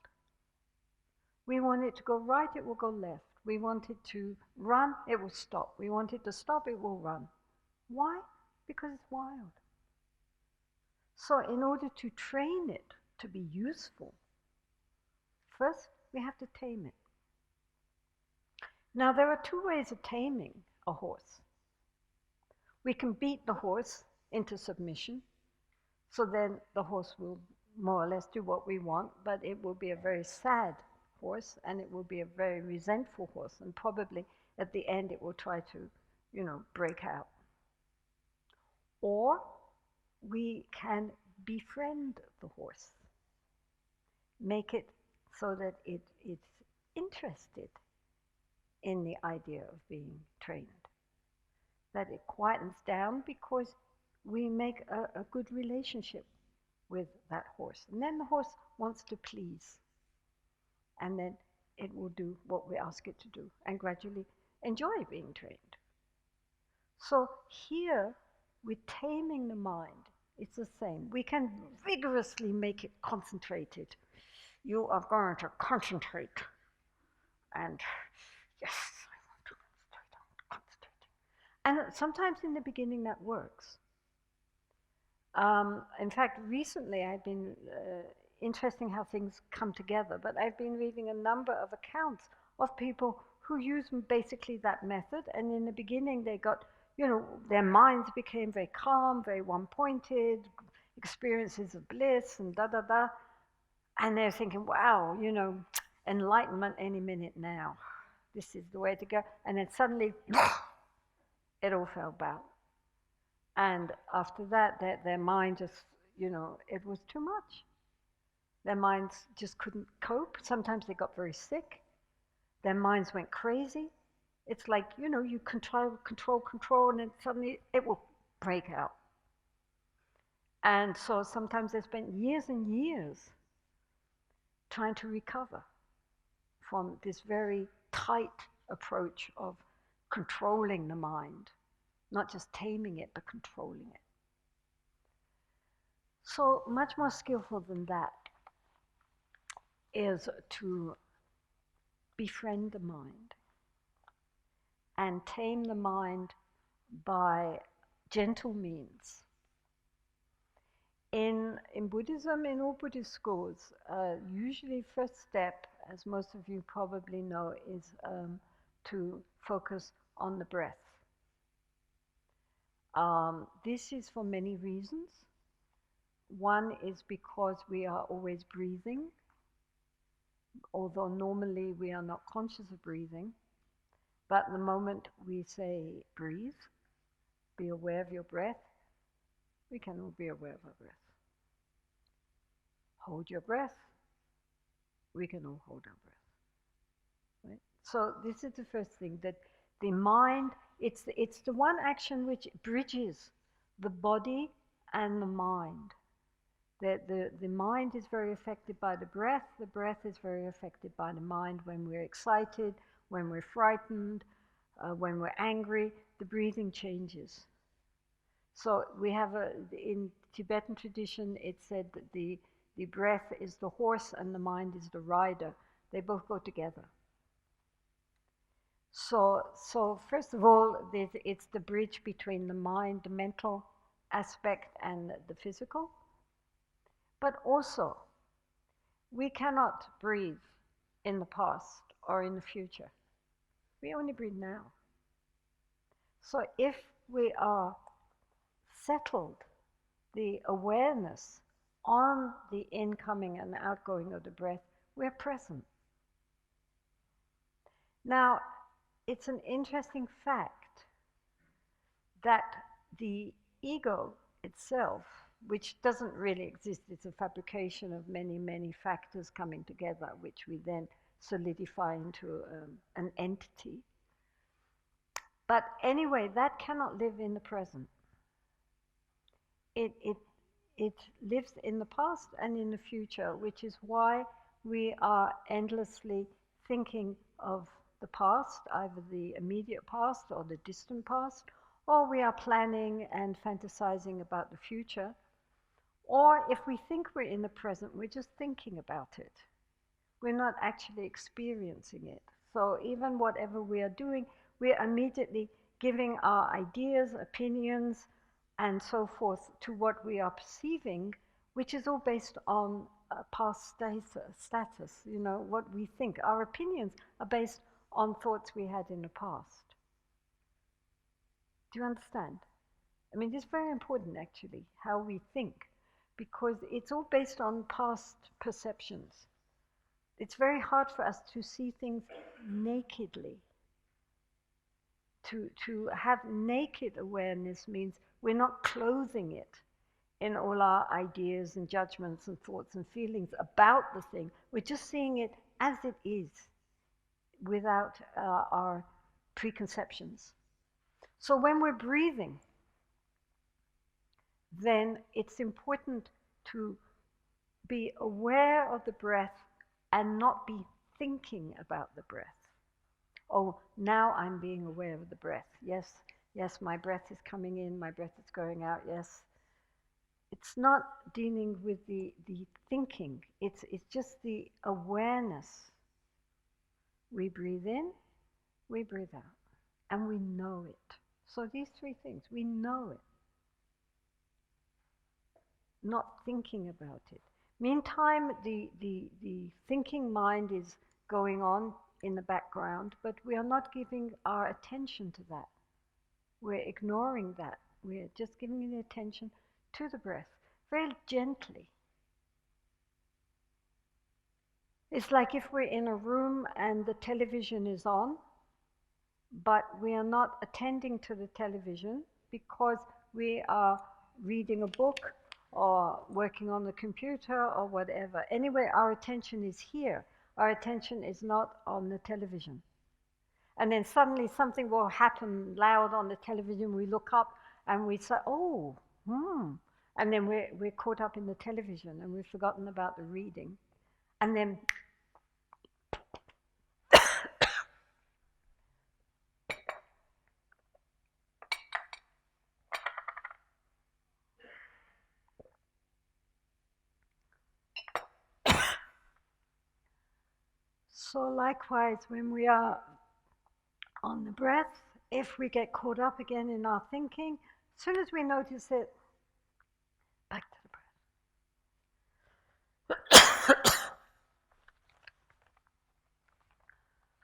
We want it to go right, it will go left. We want it to run, it will stop. We want it to stop, it will run. Why? Because it's wild. So in order to train it to be useful, first we have to tame it. Now there are two ways of taming a horse. We can beat the horse into submission, so then the horse will more or less do what we want, but it will be a very sad horse, and it will be a very resentful horse, and probably at the end it will try to, break out. Or we can befriend the horse, make it so that it's interested in the idea of being trained, that it quietens down because we make a good relationship with that horse. And then the horse wants to please. And then it will do what we ask it to do and gradually enjoy being trained. So here, with taming the mind, it's the same. We can vigorously make it concentrated. You are going to concentrate. And yes, I want to concentrate, I'm concentrating. And sometimes in the beginning that works. In fact, recently I've been interesting how things come together, but I've been reading a number of accounts of people who use basically that method, and in the beginning they got, their minds became very calm, very one-pointed, experiences of bliss and da-da-da, and they're thinking, wow, enlightenment any minute now. This is the way to go. And then suddenly, it all fell about. And after that, their mind just, it was too much. Their minds just couldn't cope. Sometimes they got very sick. Their minds went crazy. It's like, you control, and then suddenly it will break out. And so sometimes they spent years and years trying to recover from this very tight approach of controlling the mind, not just taming it, but controlling it. So much more skillful than that is to befriend the mind and tame the mind by gentle means. In Buddhism, in all Buddhist schools, usually first step, as most of you probably know, is to focus on the breath. This is for many reasons. One is because we are always breathing, although normally we are not conscious of breathing. But the moment we say breathe, be aware of your breath, we can all be aware of our breath. Hold your breath, we can all hold our breath. Right? So this is the first thing, that the mind, it's the one action which bridges the body and the mind. The mind is very affected by the breath is very affected by the mind. When we're excited, when we're frightened, when we're angry, the breathing changes. So we have in Tibetan tradition, it said that the breath is the horse and the mind is the rider. They both go together. So first of all, it's the bridge between the mind, the mental aspect, and the physical. But also, we cannot breathe in the past or in the future. We only breathe now. So if we are settled, the awareness on the incoming and outgoing of the breath, we're present. Now, it's an interesting fact that the ego itself, which doesn't really exist, it's a fabrication of many, many factors coming together, which we then solidify into an entity. But anyway, that cannot live in the present. It lives in the past and in the future, which is why we are endlessly thinking of the past, either the immediate past or the distant past, or we are planning and fantasizing about the future, Or if we think we're in the present, we're just thinking about it. We're not actually experiencing it. So even whatever we are doing, we're immediately giving our ideas, opinions, and so forth to what we are perceiving, which is all based on past status, you know, what we think. Our opinions are based on thoughts we had in the past. Do you understand? I mean, it's very important actually, how we think, because it's all based on past perceptions. It's very hard for us to see things nakedly. To have naked awareness means we're not clothing it in all our ideas and judgments and thoughts and feelings about the thing. We're just seeing it as it is, without our preconceptions. So when we're breathing, then it's important to be aware of the breath and not be thinking about the breath. Oh, now I'm being aware of the breath. Yes, yes, my breath is coming in, my breath is going out, yes. It's not dealing with the thinking, it's just the awareness. We breathe in, we breathe out, and we know it. So these three things, we know it. Not thinking about it. Meantime, the thinking mind is going on in the background, but we are not giving our attention to that. We're ignoring that. We're just giving the attention to the breath, very gently. It's like if we're in a room and the television is on, but we are not attending to the television because we are reading a book or working on the computer or whatever. Anyway, our attention is here. Our attention is not on the television. And then suddenly something will happen loud on the television. We look up and we say, oh, And then we're caught up in the television and we've forgotten about the reading. And then so likewise, when we are on the breath, if we get caught up again in our thinking, as soon as we notice it, back to the breath.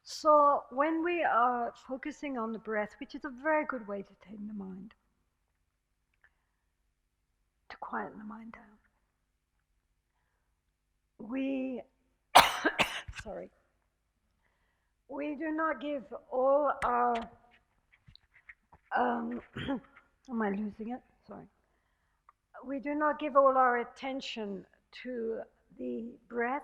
So when we are focusing on the breath, which is a very good way to tame the mind, to quieten the mind down, we we do not give all our am I losing it? Sorry. We do not give all our attention to the breath.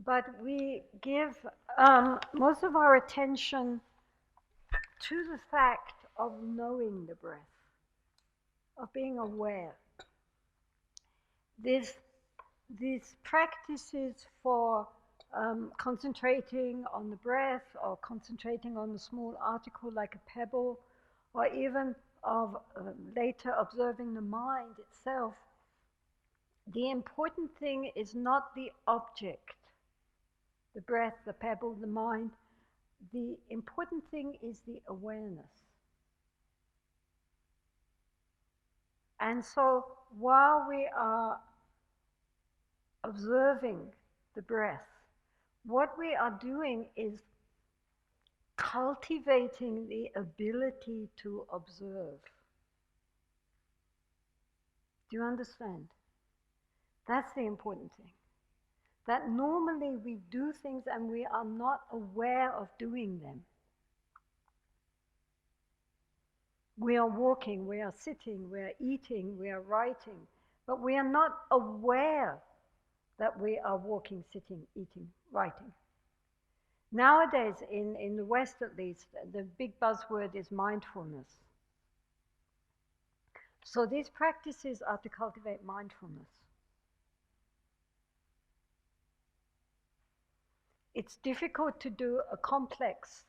But we give most of our attention to the fact of knowing the breath, of being aware. These practices for concentrating on the breath or concentrating on a small article like a pebble, or even of later observing the mind itself, the important thing is not the object, the breath, the pebble, the mind. The important thing is the awareness. And so while we are observing the breath, what we are doing is cultivating the ability to observe. Do you understand? That's the important thing. That normally we do things and we are not aware of doing them. We are walking, we are sitting, we are eating, we are writing, but we are not aware that we are walking, sitting, eating, writing. Nowadays, in the West at least, the big buzzword is mindfulness. So these practices are to cultivate mindfulness. It's difficult to do a complex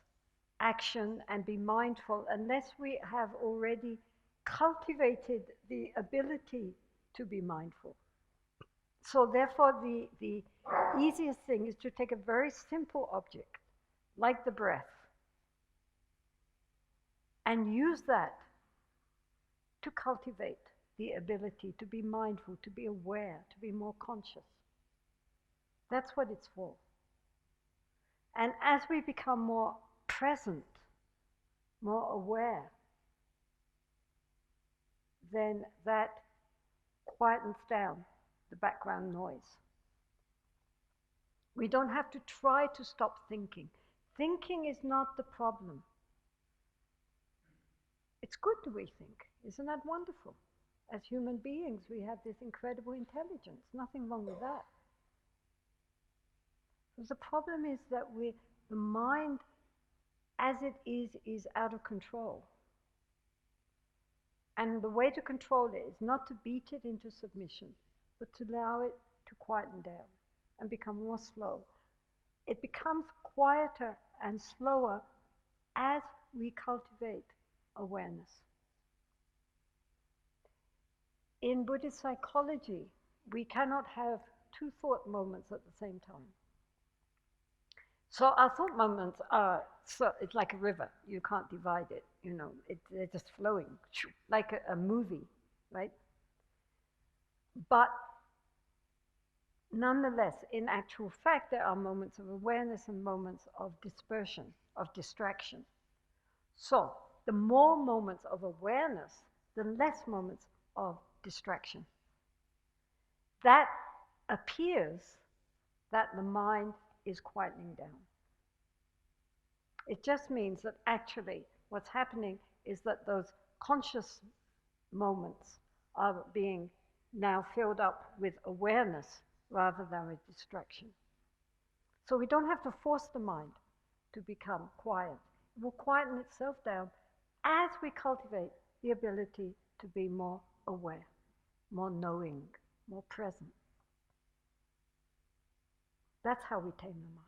action and be mindful unless we have already cultivated the ability to be mindful. So therefore, the easiest thing is to take a very simple object, like the breath, and use that to cultivate the ability to be mindful, to be aware, to be more conscious. That's what it's for. And as we become more present, more aware, then that quietens down the background noise. We don't have to try to stop thinking. Thinking is not the problem. It's good that we think. Isn't that wonderful? As human beings, we have this incredible intelligence. Nothing wrong with that. But the problem is that the mind, as it is out of control. And the way to control it is not to beat it into submission, but to allow it to quieten down and become more slow. It becomes quieter and slower as we cultivate awareness. In Buddhist psychology, we cannot have two thought moments at the same time. So our thought moments are, it's like a river. You can't divide it, they're just flowing, like a movie, right? But nonetheless, in actual fact, there are moments of awareness and moments of dispersion, of distraction. So the more moments of awareness, the less moments of distraction. That appears that the mind is quietening down. It just means that actually what's happening is that those conscious moments are being now filled up with awareness rather than with distraction. So we don't have to force the mind to become quiet. It will quieten itself down as we cultivate the ability to be more aware, more knowing, more present. That's how we tame the mind.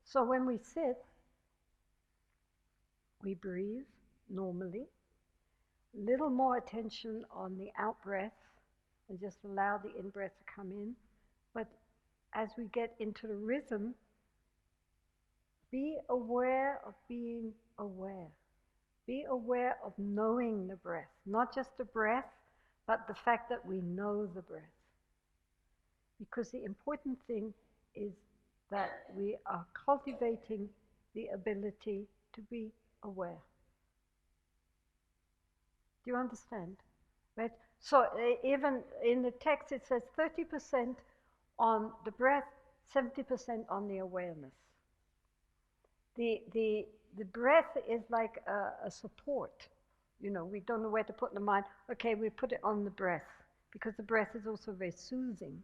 So when we sit, we breathe normally, little more attention on the out-breath, and just allow the in-breath to come in. But as we get into the rhythm, be aware of being aware. Be aware of knowing the breath, not just the breath, but the fact that we know the breath. Because the important thing is that we are cultivating the ability to be aware. Do you understand? Right? So even in the text it says 30% on the breath, 70% on the awareness. The breath is like a support. We don't know where to put the mind. Okay, we put it on the breath, because the breath is also very soothing.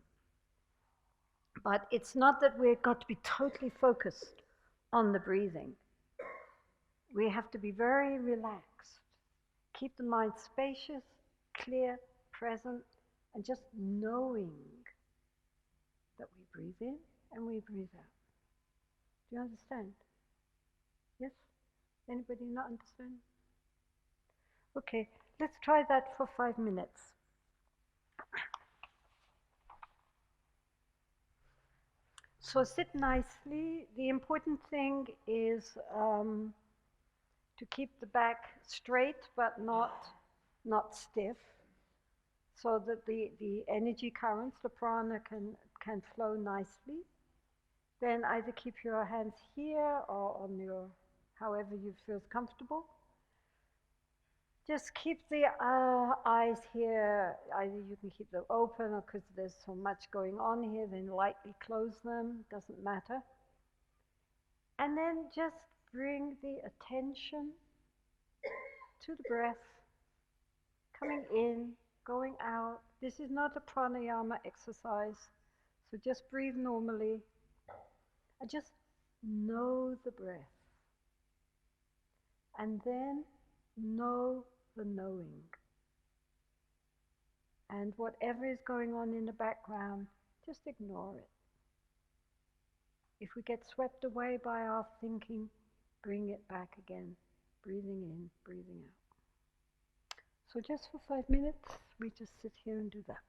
But it's not that we've got to be totally focused on the breathing. We have to be very relaxed. Keep the mind spacious, clear, present, and just knowing that we breathe in and we breathe out. Do you understand? Yes? Anybody not understand? Okay, let's try that for 5 minutes. So sit nicely. The important thing is to keep the back straight but not stiff, so that the energy currents, the prana can flow nicely. Then either keep your hands here or on your, however you feel comfortable. Just keep the eyes here. Either you can keep them open, or because there's so much going on here, then lightly close them, doesn't matter. And then just bring the attention to the breath, coming in, going out. This is not a pranayama exercise, so just breathe normally and just know the breath. And then know the knowing. And whatever is going on in the background, just ignore it. If we get swept away by our thinking, bring it back again, breathing in, breathing out. So just for 5 minutes, we just sit here and do that.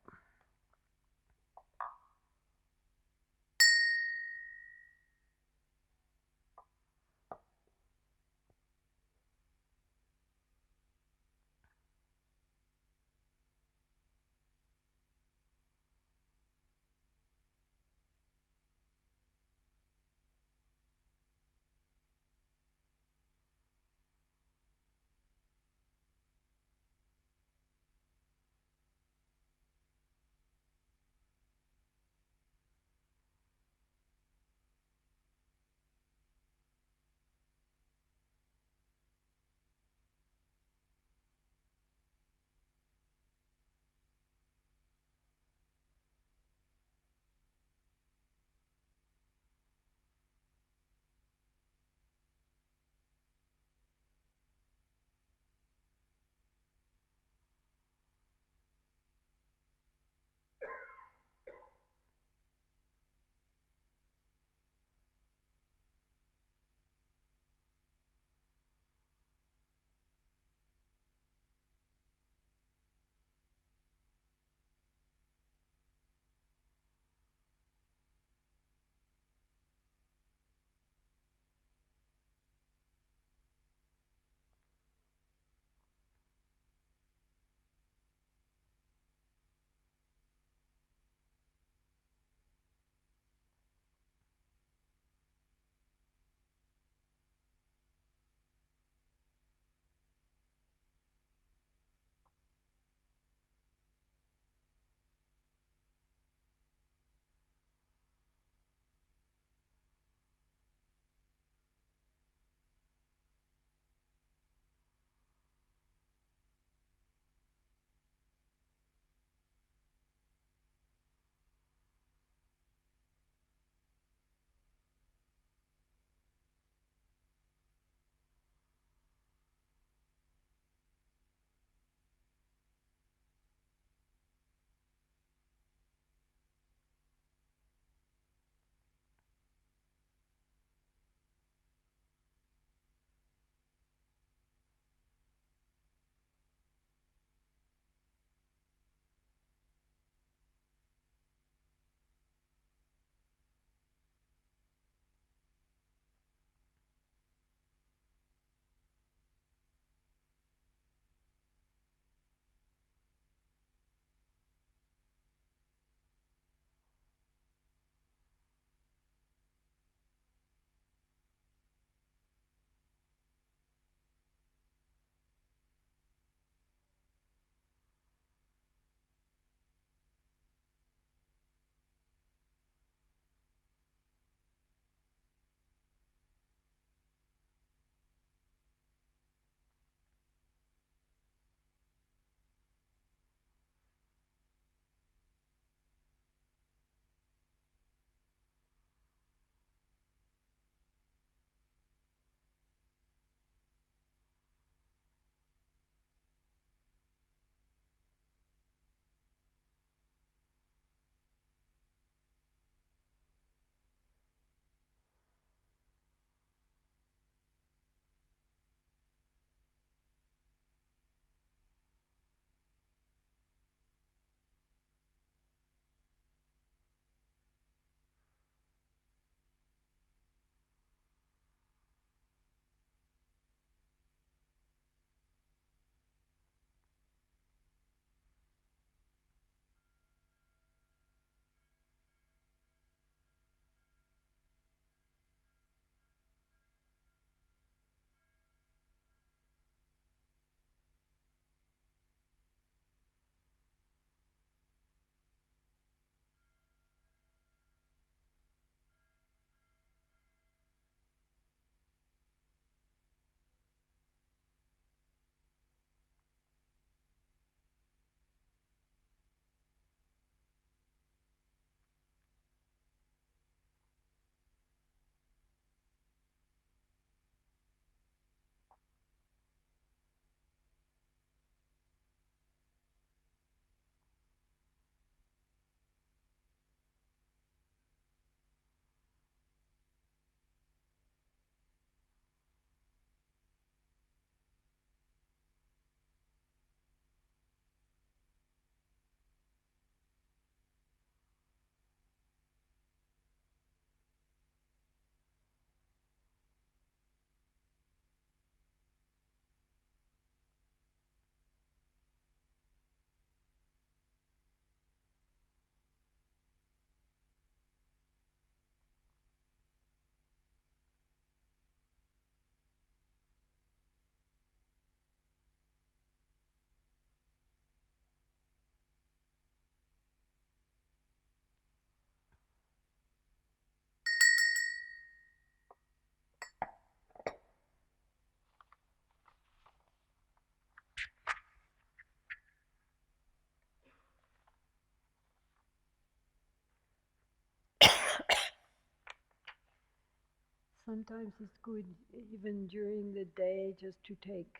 Sometimes it's good, even during the day, just to take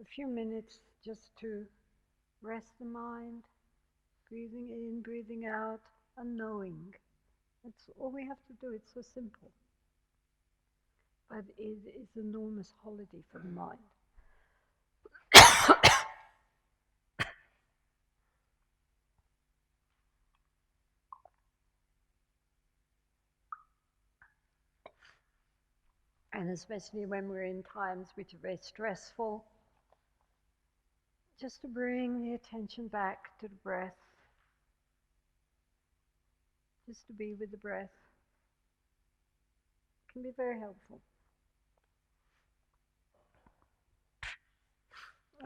a few minutes just to rest the mind, breathing in, breathing out, and knowing. That's all we have to do. It's so simple. But it is an enormous holiday for the mind. And especially when we're in times which are very stressful, just to bring the attention back to the breath, just to be with the breath, can be very helpful.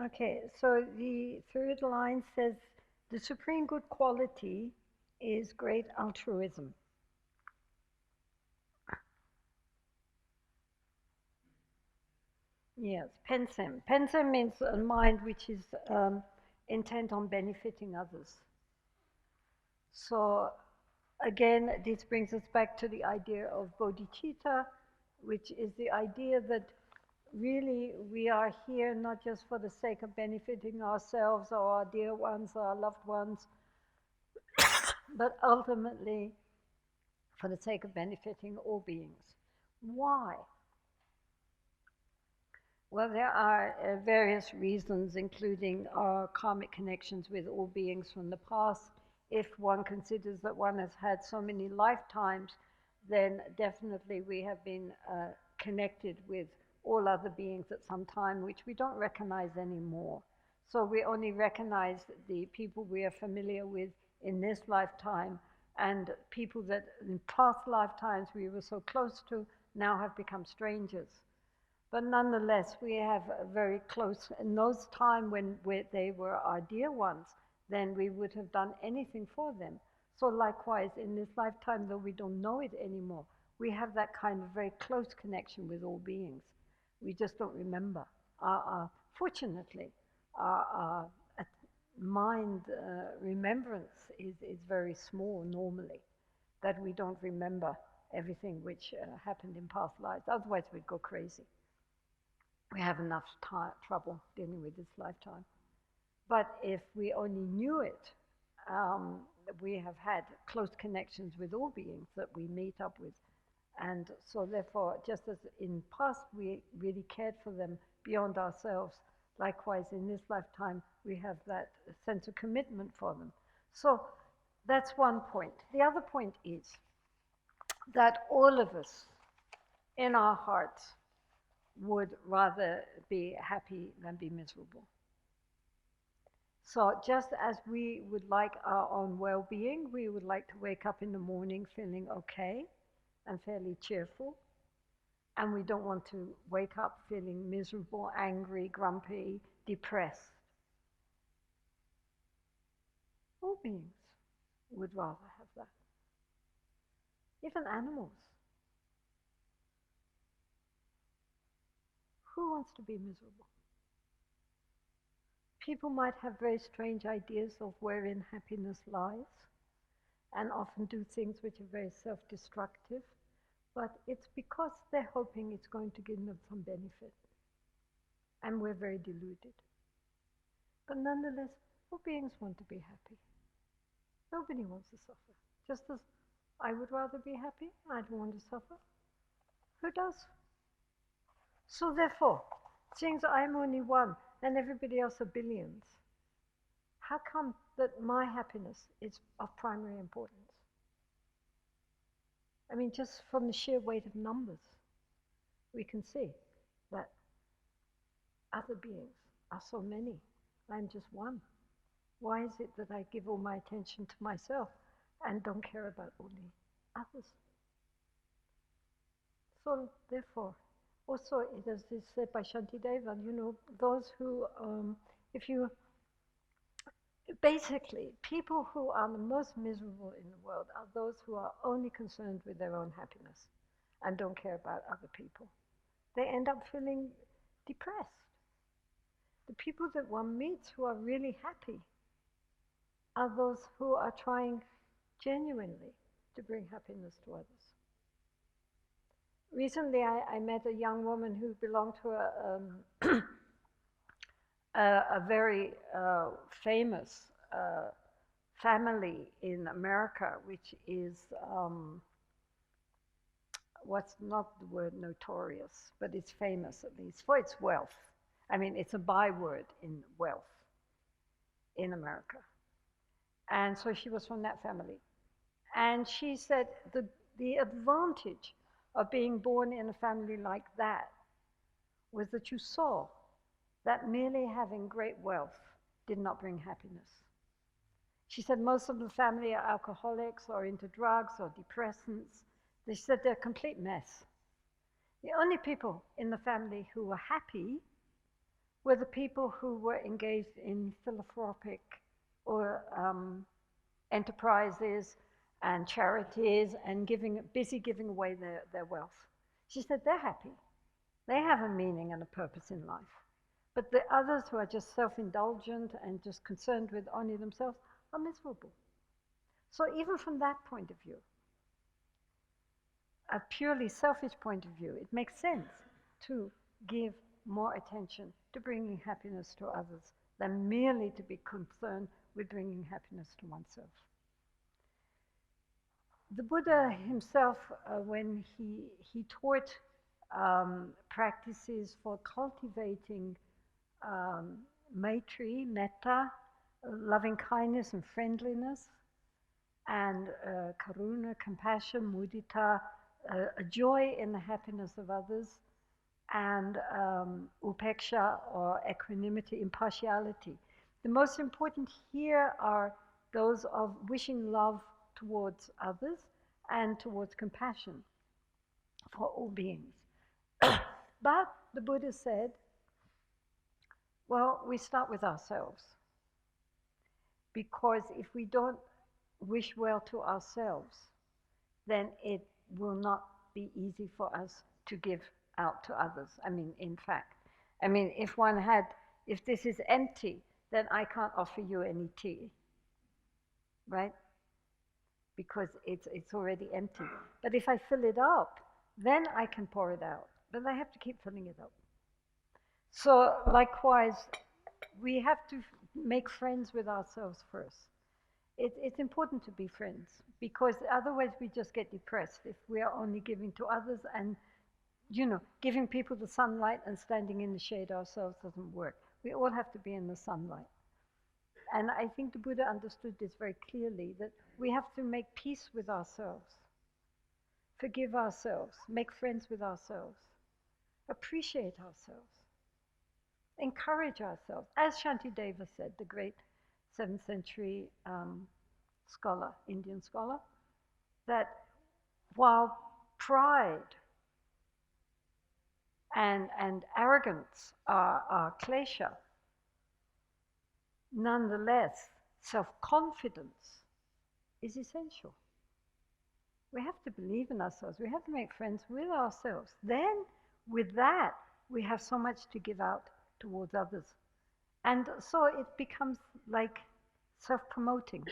Okay, so the third line says the supreme good quality is great altruism. Yes, pensem. Pensem means a mind which is intent on benefiting others. So again, this brings us back to the idea of bodhicitta, which is the idea that really we are here not just for the sake of benefiting ourselves or our dear ones or our loved ones, but ultimately for the sake of benefiting all beings. Why? Well, there are various reasons, including our karmic connections with all beings from the past. If one considers that one has had so many lifetimes, then definitely we have been connected with all other beings at some time, which we don't recognize anymore. So we only recognize the people we are familiar with in this lifetime, and people that in past lifetimes we were so close to now have become strangers. But nonetheless, we have a very close, in those times when they were our dear ones, then we would have done anything for them. So likewise, in this lifetime, though we don't know it anymore, we have that kind of very close connection with all beings. We just don't remember. Fortunately, our mind remembrance is very small normally, that we don't remember everything which happened in past lives. Otherwise, we'd go crazy. We have enough trouble dealing with this lifetime. But if we only knew it, we have had close connections with all beings that we meet up with. And so therefore, just as in past we really cared for them beyond ourselves, likewise in this lifetime we have that sense of commitment for them. So that's one point. The other point is that all of us in our hearts would rather be happy than be miserable. So just as we would like our own well-being, we would like to wake up in the morning feeling okay and fairly cheerful. And we don't want to wake up feeling miserable, angry, grumpy, depressed. All beings would rather have that. Even animals. Who wants to be miserable? People might have very strange ideas of wherein happiness lies, and often do things which are very self-destructive, but it's because they're hoping it's going to give them some benefit. And we're very deluded. But nonetheless, all beings want to be happy. Nobody wants to suffer. Just as I would rather be happy, I don't want to suffer. Who does? So therefore, since I'm only one and everybody else are billions, how come that my happiness is of primary importance? I mean, just from the sheer weight of numbers, we can see that other beings are so many. I'm just one. Why is it that I give all my attention to myself and don't care about all the others? So therefore, also it is said by Shantideva, those who, if you, basically, people who are the most miserable in the world are those who are only concerned with their own happiness and don't care about other people. They end up feeling depressed. The people that one meets who are really happy are those who are trying genuinely to bring happiness to others. Recently, I met a young woman who belonged to a very famous family in America, which is what's not the word notorious, but it's famous at least for its wealth. I mean, it's a byword in wealth in America. And so she was from that family. And she said the advantage of being born in a family like that was that you saw that merely having great wealth did not bring happiness. She said most of the family are alcoholics or into drugs or depressants. They said they're a complete mess. The only people in the family who were happy were the people who were engaged in philanthropic or enterprises and charities and busy giving away their wealth. She said they're happy. They have a meaning and a purpose in life. But the others who are just self-indulgent and just concerned with only themselves are miserable. So even from that point of view, a purely selfish point of view, it makes sense to give more attention to bringing happiness to others than merely to be concerned with bringing happiness to oneself. The Buddha himself, when he taught practices for cultivating maitri, metta, loving kindness and friendliness, and karuna, compassion, mudita, a joy in the happiness of others, and upeksha, or equanimity, impartiality. The most important here are those of wishing love towards others and towards compassion for all beings. But the Buddha said, well, we start with ourselves. Because if we don't wish well to ourselves, then it will not be easy for us to give out to others. I mean, in fact, if this is empty, then I can't offer you any tea, right? Because it's already empty. But if I fill it up, then I can pour it out. But I have to keep filling it up. So likewise, we have to make friends with ourselves first. It's important to be friends, because otherwise we just get depressed if we are only giving to others, and giving people the sunlight and standing in the shade ourselves doesn't work. We all have to be in the sunlight. And I think the Buddha understood this very clearly, that we have to make peace with ourselves, forgive ourselves, make friends with ourselves, appreciate ourselves, encourage ourselves. As Shantideva said, the great 7th century scholar, Indian scholar, that while pride and arrogance are klesha, nonetheless, self-confidence is essential. We have to believe in ourselves. We have to make friends with ourselves. Then, with that, we have so much to give out towards others. And so it becomes like self-promoting.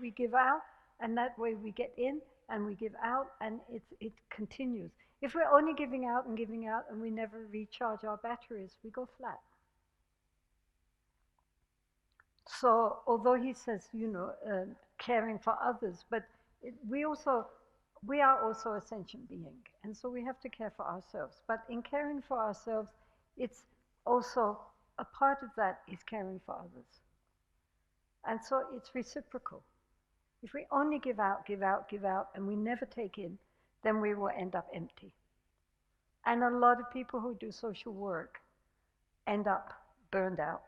We give out, and that way we get in, and we give out, and it continues. If we're only giving out, and we never recharge our batteries, we go flat. So, although he says, caring for others, but we are also a sentient being, and so we have to care for ourselves. But in caring for ourselves, it's also a part of that is caring for others. And so it's reciprocal. If we only give out, and we never take in, then we will end up empty. And a lot of people who do social work end up burned out.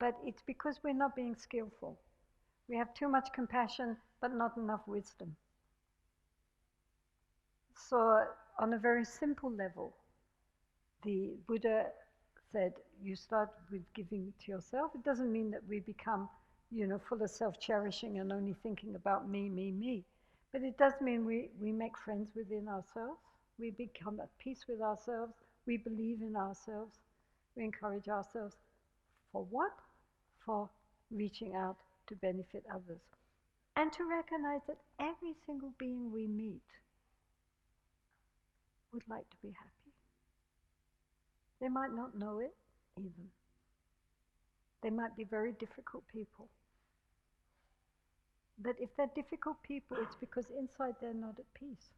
But it's because we're not being skillful. We have too much compassion, but not enough wisdom. So on a very simple level, the Buddha said, you start with giving to yourself. It doesn't mean that we become, full of self-cherishing and only thinking about me. But it does mean we make friends within ourselves. We become at peace with ourselves. We believe in ourselves. We encourage ourselves. For what? For reaching out to benefit others. And to recognize that every single being we meet would like to be happy. They might not know it even. They might be very difficult people. But if they're difficult people, it's because inside they're not at peace.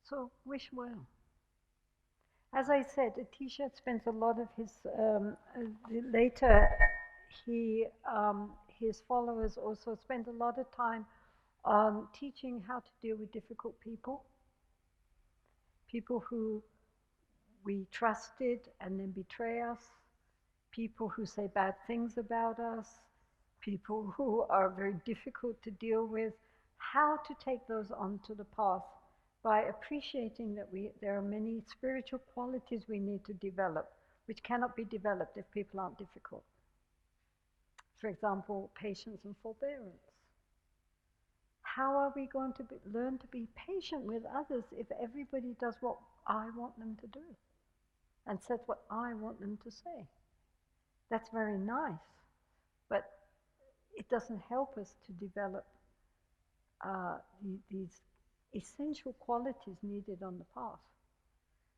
So wish well. As I said, Atisha spends a lot of his later. His followers also spend a lot of time teaching how to deal with difficult people, people who we trusted and then betray us, people who say bad things about us, people who are very difficult to deal with, how to take those onto the path by appreciating that there are many spiritual qualities we need to develop, which cannot be developed if people aren't difficult. For example, patience and forbearance. How are we going to learn to be patient with others if everybody does what I want them to do and says what I want them to say? That's very nice, but it doesn't help us to develop these essential qualities needed on the path.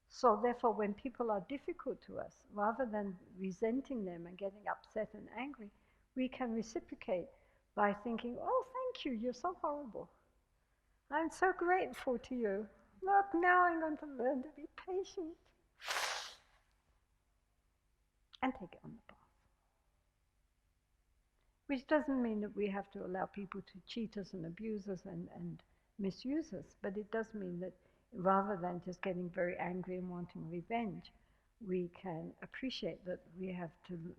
So therefore, when people are difficult to us, rather than resenting them and getting upset and angry, we can reciprocate by thinking, oh, thank you, you're so horrible. I'm so grateful to you. Look, now I'm going to learn to be patient. And take it on the path. Which doesn't mean that we have to allow people to cheat us and abuse us and misuse us, but it does mean that rather than just getting very angry and wanting revenge, we can appreciate that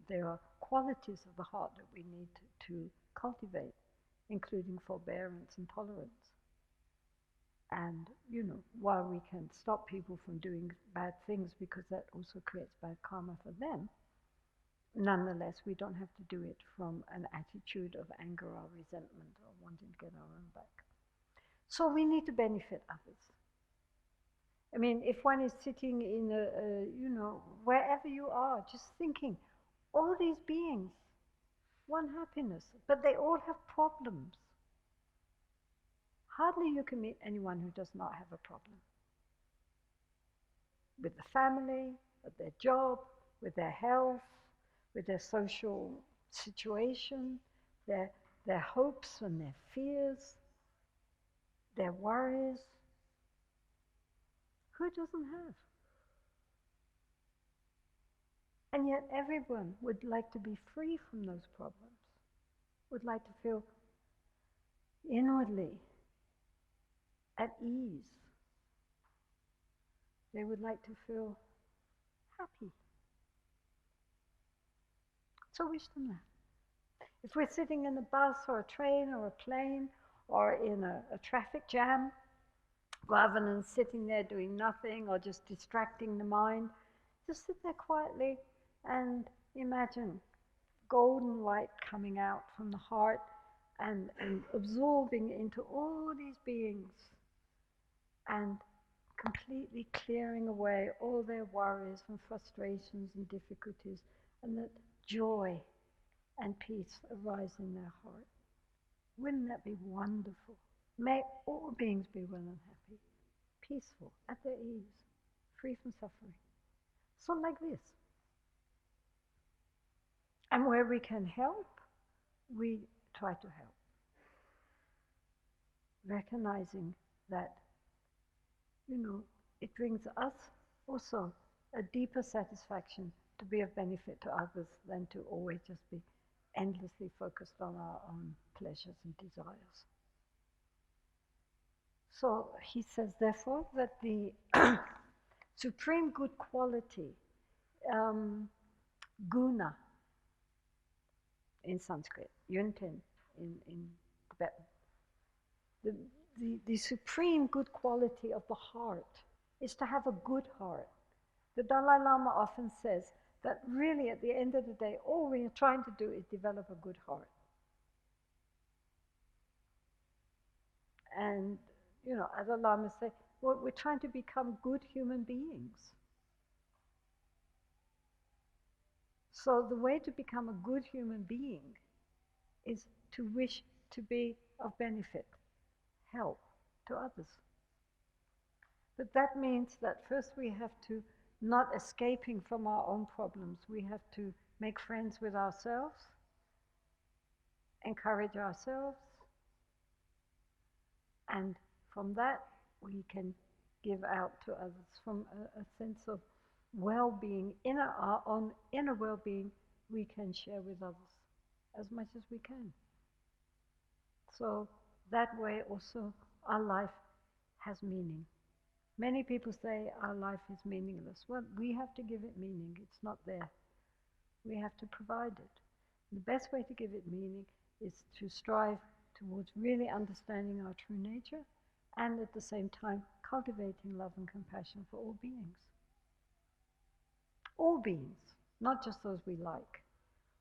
there are qualities of the heart that we need to cultivate, including forbearance and tolerance. And, while we can stop people from doing bad things because that also creates bad karma for them, nonetheless, we don't have to do it from an attitude of anger or resentment or wanting to get our own back. So we need to benefit others. I mean, if one is sitting in wherever you are, just thinking, all these beings, one happiness, but they all have problems. Hardly you can meet anyone who does not have a problem. With the family, with their job, with their health, with their social situation, their hopes and their fears, their worries. Who doesn't have? And yet everyone would like to be free from those problems, would like to feel inwardly at ease. They would like to feel happy. So wish them that. If we're sitting in a bus or a train or a plane or in a traffic jam, rather than sitting there doing nothing or just distracting the mind, just sit there quietly and imagine golden light coming out from the heart and absorbing into all these beings and completely clearing away all their worries and frustrations and difficulties, and that joy and peace arise in their heart. Wouldn't that be wonderful? May all beings be well and happy, peaceful, at their ease, free from suffering. So like this. And where we can help, we try to help. Recognizing that, it brings us also a deeper satisfaction to be of benefit to others than to always just be endlessly focused on our own pleasures and desires. So he says, therefore, that the supreme good quality, guna in Sanskrit, yunten in Tibetan, the supreme good quality of the heart is to have a good heart. The Dalai Lama often says that really at the end of the day, all we are trying to do is develop a good heart. And, other lamas say, well, we're trying to become good human beings. So the way to become a good human being is to wish to be of benefit, help, to others. But that means that first we have to, not escaping from our own problems, we have to make friends with ourselves, encourage ourselves, and from that we can give out to others from a sense of well-being, our own inner well-being, we can share with others as much as we can. So that way also our life has meaning. Many people say our life is meaningless. Well, we have to give it meaning. It's not there. We have to provide it. The best way to give it meaning is to strive towards really understanding our true nature and at the same time cultivating love and compassion for all beings. All beings, not just those we like,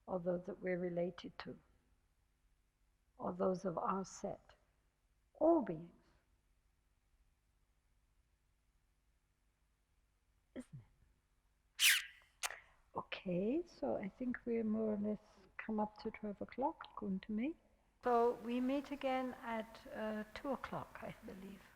or those that we're related to, or those of our set. All beings. Isn't it? Okay, so I think we're more or less come up to 12 o'clock, according to me. So we meet again at 2 o'clock, I believe.